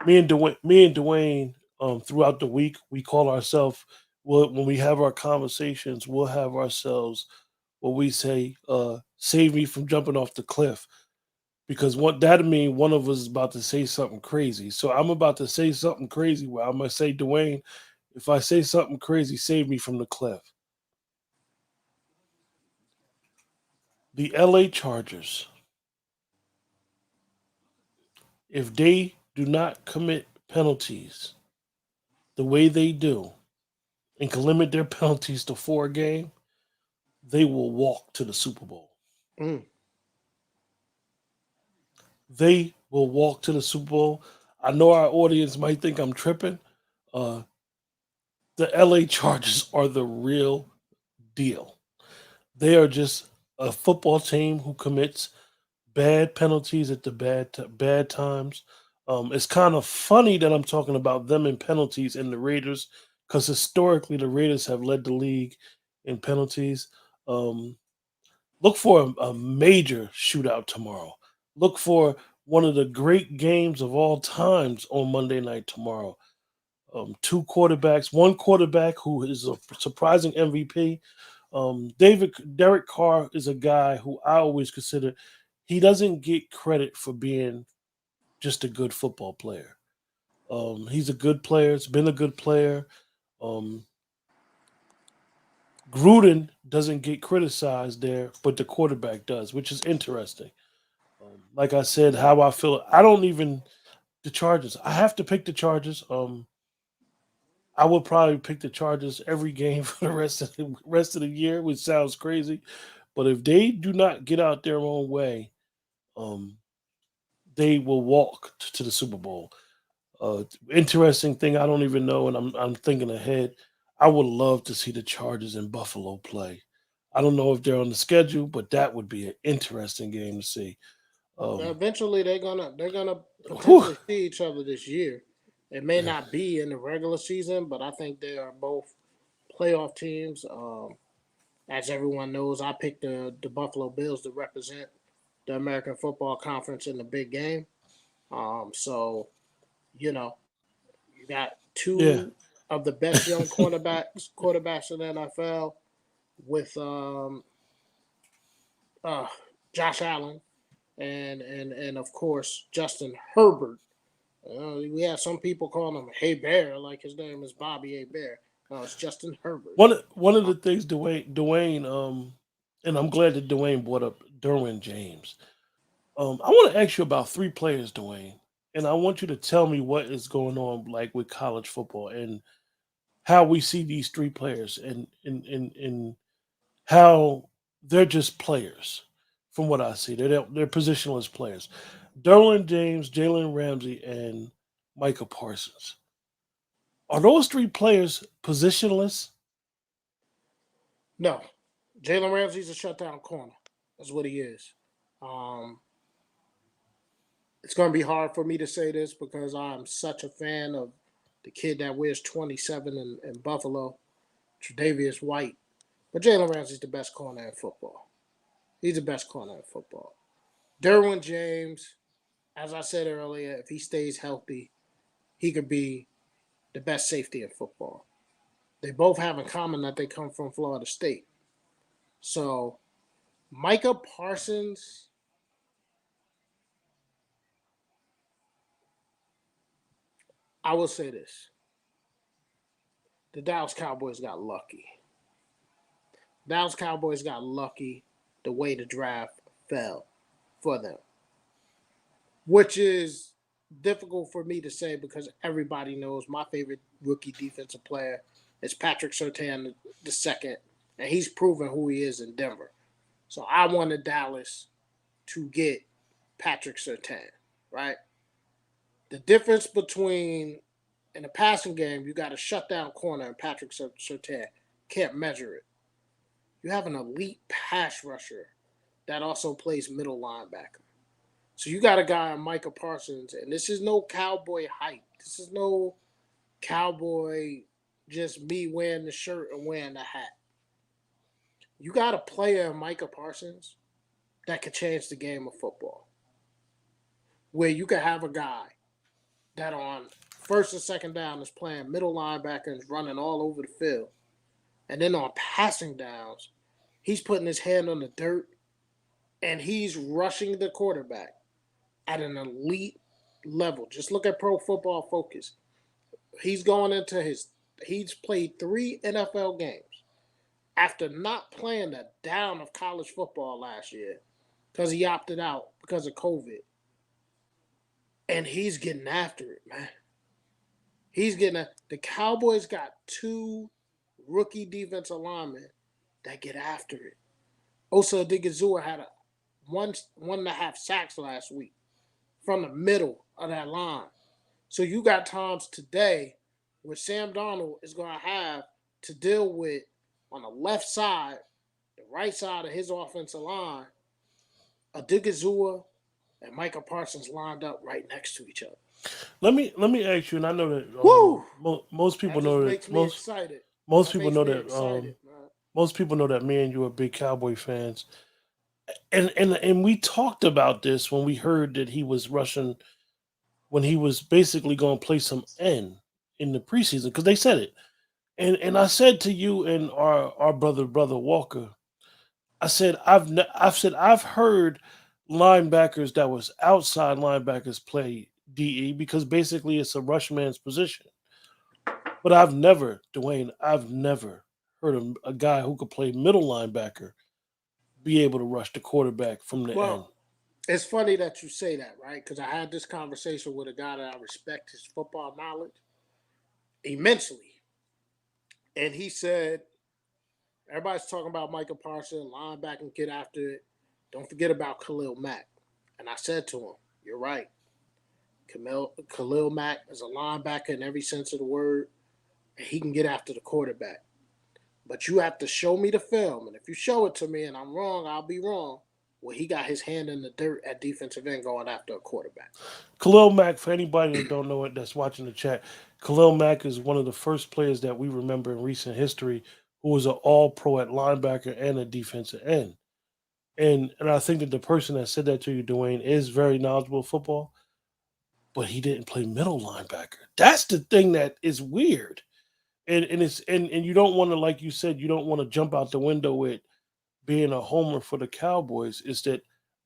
Me and Dwayne, throughout the week, we call ourselves. Well, when we have our conversations, we'll have ourselves what we say, "Save me from jumping off the cliff," because what that mean one of us is about to say something crazy. So I'm about to say something crazy. Where I'm gonna say, Dwayne, if I say something crazy, save me from the cliff. The LA Chargers, if they do not commit penalties the way they do and can limit their penalties to 4 a game, they will walk to the Super Bowl. Mm. They will walk to the Super Bowl. I know our audience might think I'm tripping. Uh, the LA Chargers are the real deal. They are just a football team who commits bad penalties at the bad times. It's kind of funny that I'm talking about them in penalties and the Raiders, because historically the Raiders have led the league in penalties. Um, Look for a major shootout tomorrow. Look for one of the great games of all times on Monday night tomorrow. Two quarterbacks, one quarterback who is a surprising MVP. David Derek Carr is a guy who I always consider he doesn't get credit for being just a good football player. He's a good player. Has been a good player. Um, Gruden doesn't get criticized there, but the quarterback does, which is interesting. Like I said, how I feel. I don't even the Chargers. I have to pick the Chargers. I would probably pick the Chargers every game for the rest of the year, which sounds crazy. But if they do not get out their own way, um, they will walk to the Super Bowl. Interesting thing, I don't even know, and I'm thinking ahead. I would love to see the Chargers in Buffalo play. I don't know if they're on the schedule, but that would be an interesting game to see. Um, Eventually, they're gonna whew, potentially see each other this year. It may yeah, not be in the regular season, but I think they are both playoff teams. As everyone knows, I picked the Buffalo Bills to represent the American Football Conference in the big game. So you know, you got yeah. two of the best young quarterbacks in the NFL with uh, Josh Allen and of course Justin Herbert. We have some people calling him Hey Bear, like his name is Bobby A Bear. No, it's Justin Herbert. One of Uh, the things Dwayne, and I'm glad that Dwayne brought up Derwin James. I want to ask you about 3 players, Dwayne, and I want you to tell me what is going on, like with college football and how we see these 3 players, and how they're just players. From what I see, they're positionless players. Derwin James, Jalen Ramsey, and Micah Parsons. Are those 3 players positionless? no, Jalen Ramsey's a shutdown corner. That's what he is. Um, it's going to be hard for me to say this because I'm such a fan of the kid that wears 27 in Buffalo, Tre'Davious White. But Jalen Ramsey's the best corner in football. He's the best corner in football. Derwin James, as I said earlier, if he stays healthy, he could be the best safety in football. They both have in common that they come from Florida State. So Micah Parsons, I will say this. The Dallas Cowboys got lucky. Dallas Cowboys got lucky the way the draft fell for them, which is difficult for me to say because everybody knows my favorite rookie defensive player is Patrick Surtain the second, and he's proven who he is in Denver. So I wanted Dallas to get Patrick Surtain, right? The difference between in a passing game, you got a shutdown corner and Patrick Surtain can't measure it. You have an elite pass rusher that also plays middle linebacker. So you got a guy, Micah Parsons, and this is no cowboy hype. This is no cowboy just me wearing the shirt and wearing the hat. you got a player in Micah Parsons that could change the game of football. Where you could have a guy that on first and second down is playing middle linebacker and is running all over the field. And then on passing downs, he's putting his hand on the dirt and he's rushing the quarterback at an elite level. Just look at Pro Football Focus. He's played 3 NFL games after not playing a down of college football last year because he opted out because of COVID. And he's getting after it, man. The Cowboys got 2 rookie defensive linemen that get after it. Osa Odighizuwa had 1.5 sacks last week from the middle of that line. So you got times today where Sam Darnold is going to have to deal with on the left side, the right side of his offensive line, Odighizuwa and Micah Parsons lined up right next to each other. Let me ask you, and I know that most people know that makes me excited. Most people know that most people know that me and you are big Cowboy fans, and we talked about this when we heard that he was rushing, when he was basically going to play some end in the preseason because they said it, and I said to you and our brother Walker, I said I've heard linebackers that was outside linebackers play DE because basically it's a rush man's position. But I've never heard a guy who could play middle linebacker be able to rush the quarterback from the end. It's funny that you say that, right? Because I had this conversation with a guy that I respect his football knowledge immensely. And he said, everybody's talking about Micah Parsons, linebacker, and get after it. Don't forget about Khalil Mack. And I said to him, you're right. Khalil Mack is a linebacker in every sense of the word, and he can get after the quarterback. But you have to show me the film. And if you show it to me and I'm wrong, I'll be wrong. Well, he got his hand in the dirt at defensive end going after a quarterback. Khalil Mack, for anybody that don't know it that's watching the chat, Khalil Mack is one of the first players that we remember in recent history who was an all-pro at linebacker and a defensive end. And I think that the person that said that to you, Dwayne, is very knowledgeable of football, but he didn't play middle linebacker. That's the thing that is weird. And you don't want to, like you said, you don't want to jump out the window with being a homer for the Cowboys. Is that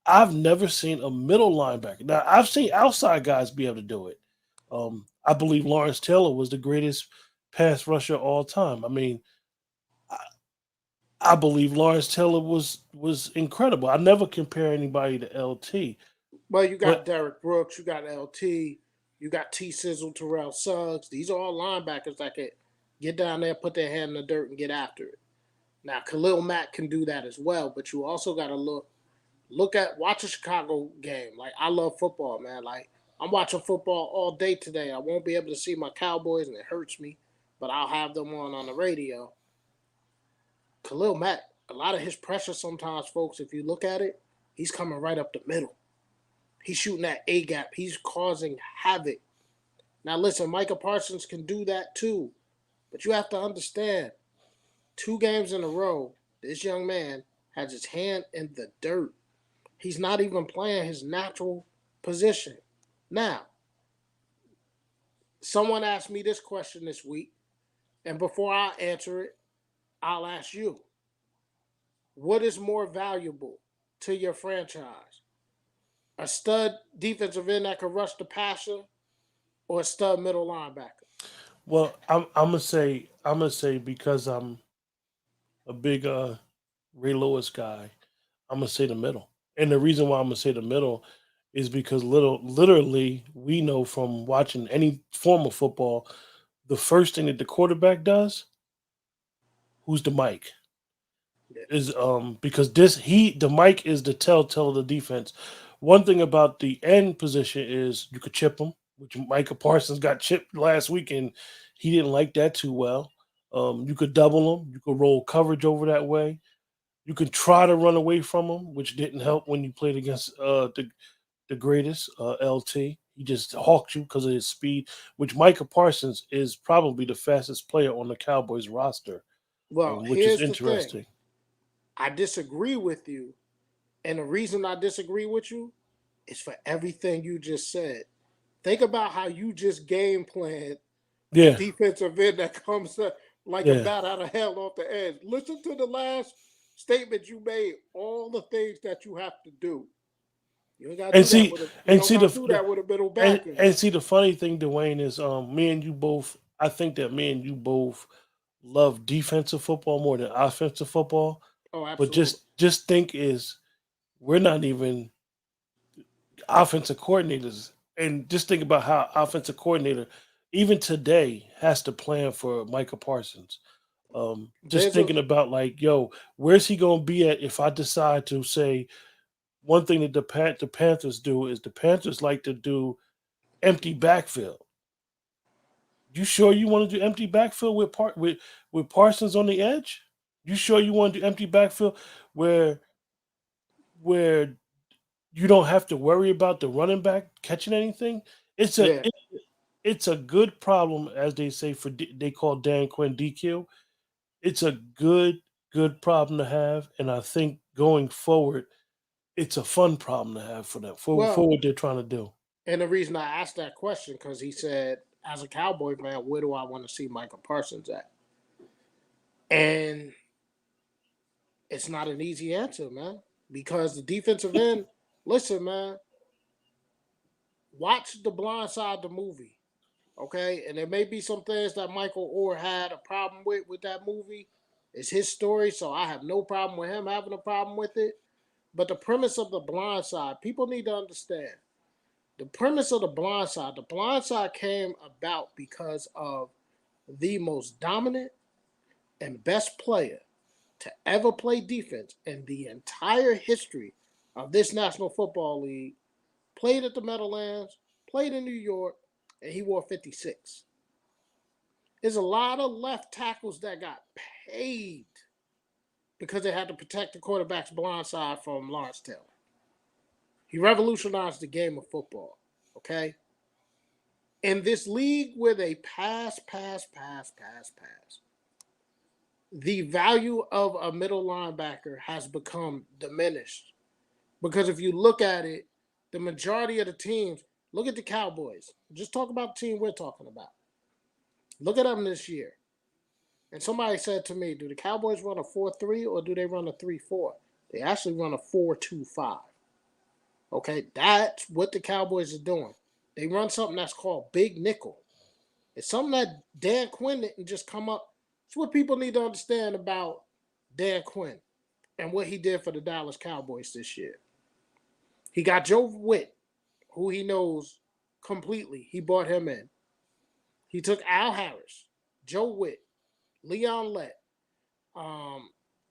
I've never seen a middle linebacker. Now I've seen outside guys be able to do it. I believe Lawrence Taylor was the greatest pass rusher of all time. I mean, I believe Lawrence Taylor was incredible. I never compare anybody to LT. Well, you got Derek Brooks, you got LT, you got T Sizzle, Terrell Suggs. These are all linebackers that could get down there, put their hand in the dirt, and get after it. Now, Khalil Mack can do that as well, but you also got to watch a Chicago game. Like, I love football, man. Like, I'm watching football all day today. I won't be able to see my Cowboys, and it hurts me, but I'll have them on the radio. Khalil Mack, a lot of his pressure sometimes, folks, if you look at it, he's coming right up the middle. He's shooting that A-gap. He's causing havoc. Now, listen, Micah Parsons can do that too, but you have to understand, 2 games in a row, this young man has his hand in the dirt. He's not even playing his natural position. Now, someone asked me this question this week, and before I answer it, I'll ask you. What is more valuable to your franchise? A stud defensive end that can rush the passer or a stud middle linebacker? Well, I'm gonna say because I'm a big Ray Lewis guy, I'm gonna say the middle. And the reason why I'm gonna say the middle is because literally we know from watching any form of football, the first thing that the quarterback does, who's the mic? Is because the mic is the telltale of the defense. One thing about the end position is you could chip him, which Micah Parsons got chipped last week, and he didn't like that too well. You could double him, you could roll coverage over that way. You could try to run away from him, which didn't help when you played against the greatest LT. He just hawked you because of his speed, which Micah Parsons is probably the fastest player on the Cowboys roster, Well, which is interesting. I disagree with you. And the reason I disagree with you is for everything you just said. Think about how you just game planned a Yeah, defensive end that comes like a yeah. bat out of hell off the edge. Listen to the last statement you made. All the things that you have to do. You ain't got to And do that see, with a. You and don't see got to do the that with a middle and backer. and see the funny thing, Dwayne, is me and you both. I think that me and you both love defensive football more than offensive football. Oh, But absolutely. just think is we're not even offensive coordinators, and just think about how offensive coordinator even today has to plan for Micah Parsons. Just There's a thinking about like, yo, where's he gonna be at if I decide to say one thing that the Panthers do is the Panthers like to do empty backfield. You sure you want to do empty backfield with Parsons on the edge? You sure you want to do empty backfield where where you don't have to worry about the running back catching anything? It's a yeah. it's a good problem, as they say they call Dan Quinn DQ. It's a good problem to have, and I think going forward, it's a fun problem to have for them for Well, what they're trying to do. and the reason I asked that question because he said, as a Cowboy fan, where do I want to see Michael Parsons at? And it's not an easy answer, man, because the defensive end. Listen, man, watch The Blind Side, the movie. Okay, and there may be some things that Michael Orr had a problem with that movie. It's his story, so I have no problem with him having a problem with it. But the premise of The Blind Side, people need to understand. The premise of The Blind Side came about because of the most dominant and best player to ever play defense in the entire history of this National Football League. Played at the Meadowlands, played in New York, and he wore 56. There's a lot of left tackles that got paid because they had to protect the quarterback's blind side from Lawrence Taylor. He revolutionized the game of football, okay? In this league where they pass, the value of a middle linebacker has become diminished. Because if you look at it, the majority of the teams, look at the Cowboys. Just talk about the team we're talking about. Look at them this year. And somebody said to me, do the Cowboys run a 4-3 or do they run a 3-4? They actually run a 4-2-5. Okay, that's what the Cowboys are doing. They run something that's called big nickel. It's something that Dan Quinn didn't just come up. It's what people need to understand about Dan Quinn and what he did for the Dallas Cowboys this year. He got Joe Witt, who he knows completely. He brought him in. He took Al Harris, Joe Witt, Leon Lett,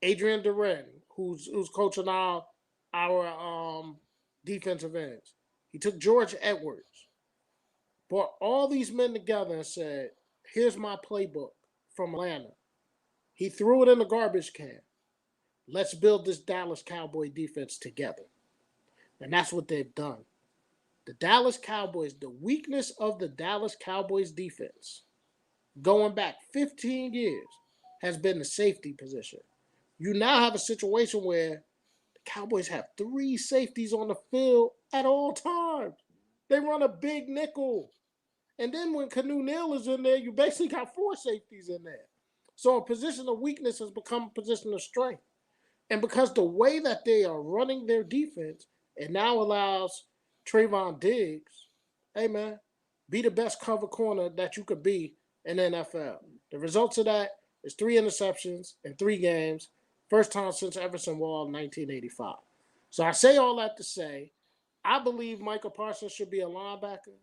Adrian Duran, who's coaching our defensive ends. He took George Edwards, brought all these men together and said, "Here's my playbook from Atlanta." He threw it in the garbage can. Let's build this Dallas Cowboy defense together. And that's what they've done. The Dallas Cowboys, the weakness of the Dallas Cowboys defense, going back 15 years, has been the safety position. You now have a situation where the Cowboys have 3 safeties on the field at all times. They run a big nickel. And then when Canu Neal is in there, you basically got 4 safeties in there. So a position of weakness has become a position of strength. And because the way that they are running their defense, it now allows Trayvon Diggs, hey man, be the best cover corner that you could be in the NFL. The results of that is 3 interceptions in 3 games, first time since Everson Wall in 1985. So I say all that to say, I believe Michael Parsons should be a linebacker.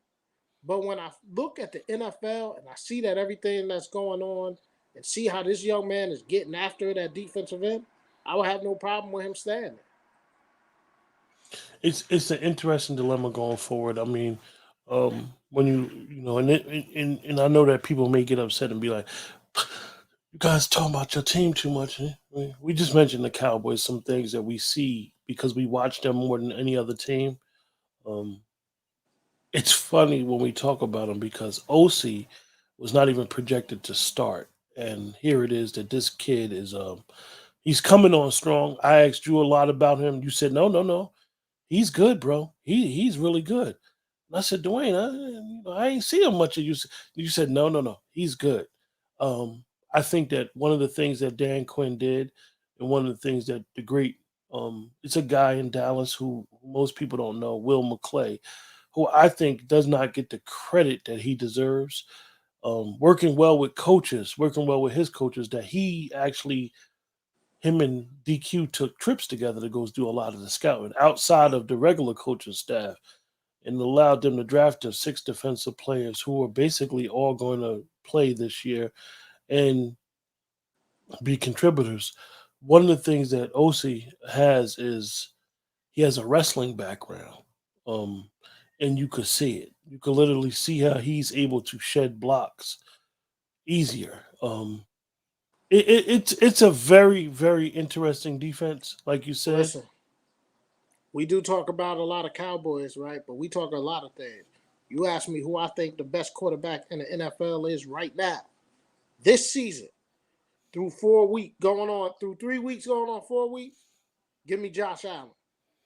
But when I look at the NFL and I see that everything that's going on and see how this young man is getting after it at defensive end, I would have no problem with him staying there. It's an interesting dilemma going forward. I mean, when you know, and I know that people may get upset and be like, "You guys talking about your team too much." Eh?" We just mentioned the Cowboys, some things that we see because we watch them more than any other team. Um, it's funny when we talk about them because OC was not even projected to start, and here it is that this kid is He's coming on strong. I asked you a lot about him. You said, no, no, no. He's good, bro. He's really good. And I said, Dwayne, I ain't see him much of you. You said, no, no, no. He's good. I think that one of the things that Dan Quinn did, and one of the things that the great, it's a guy in Dallas who most people don't know, Will McClay, who I think does not get the credit that he deserves. Working well with coaches, working well with his coaches, that he actually, him and DQ took trips together to go do a lot of the scouting outside of the regular coaching staff, and allowed them to draft the 6 defensive players who are basically all going to play this year and be contributors. One of the things that Osi has is he has a wrestling background, um, and you could see it. You could literally see how he's able to shed blocks easier. It's a very, very interesting defense, like you said. Listen, we do talk about a lot of Cowboys, right? But we talk a lot of things. You ask me who I think the best quarterback in the NFL is right now, this season, through 3 weeks going on 4 weeks. Give me Josh Allen.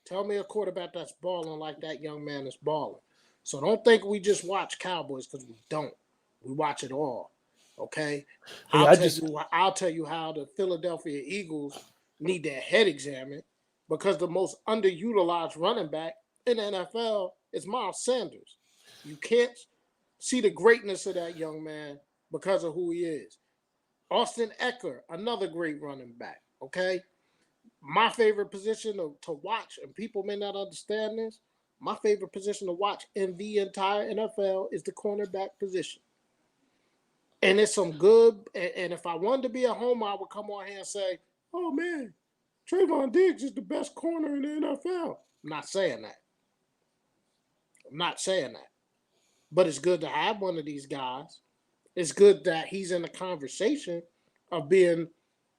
Tell me a quarterback that's balling like that young man is balling. So don't think we just watch Cowboys, because we don't. We watch it all. Okay? Hey, I'll tell you how the Philadelphia Eagles need their head examined, because the most underutilized running back in the NFL is Miles Sanders. You can't see the greatness of that young man because of who he is. Austin Eckler, another great running back. Okay? My favorite position to watch, and people may not understand this, my favorite position to watch in the entire NFL is the cornerback position. And it's some good, and if I wanted to be a homer, I would come on here and say, oh man, Trayvon Diggs is the best corner in the NFL. I'm not saying that. But it's good to have one of these guys. It's good that he's in the conversation of being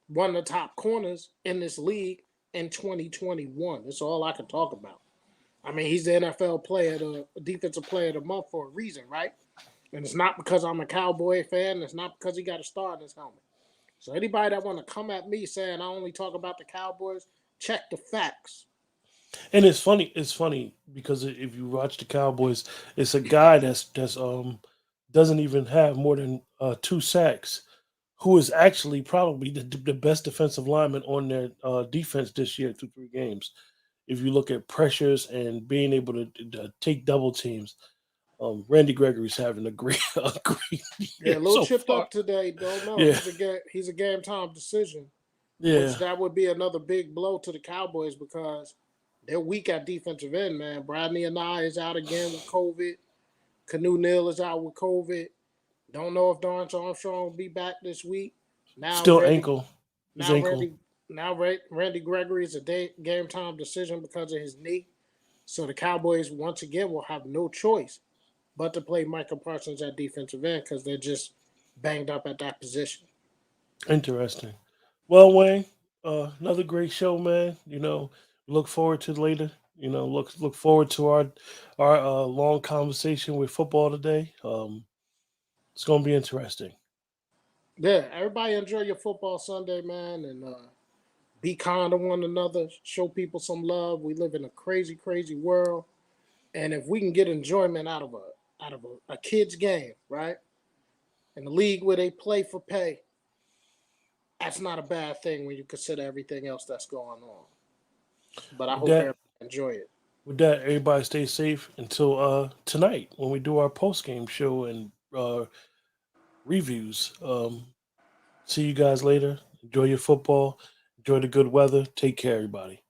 one of the top corners in this league in 2021. That's all I can talk about. I mean, he's the NFL player, the defensive player of the month for a reason, right? And it's not because I'm a Cowboy fan. It's not because he got a star in his helmet. So anybody that want to come at me saying I only talk about the Cowboys, check the facts. And it's funny. It's funny because if you watch the Cowboys, it's a guy that's doesn't even have more than 2 sacks, who is actually probably the best defensive lineman on their defense this year through 3 games. If you look at pressures and being able to take double teams, Randy Gregory's having a great, a great Yeah, year a little so chipped far. up today. Don't know. Yeah, He's a game time decision, which yeah. that would be another big blow to the Cowboys, because they're weak at defensive end, man. Bradley and I is out again with COVID. Canu Neal is out with COVID. Don't know if Dorrance Armstrong will be back this week. Now Still Randy, ankle. His now ankle. Randy, Randy Gregory is a game time decision because of his knee. So the Cowboys once again will have no choice but to play Michael Parsons at defensive end, because they're just banged up at that position. Interesting. Well, Wayne, another great show, man. Look forward to later. Look forward to our long conversation with football today. It's gonna be interesting. Yeah, everybody enjoy your football Sunday, man, and be kind to one another. Show people some love. We live in a crazy, crazy world, and if we can get enjoyment out of a kid's game, right, in the league where they play for pay, that's not a bad thing when you consider everything else that's going on. But I With hope that, everybody enjoy it. everybody stay safe until tonight when we do our post game show and reviews. See you guys later. Enjoy your football. Enjoy the good weather. Take care, everybody.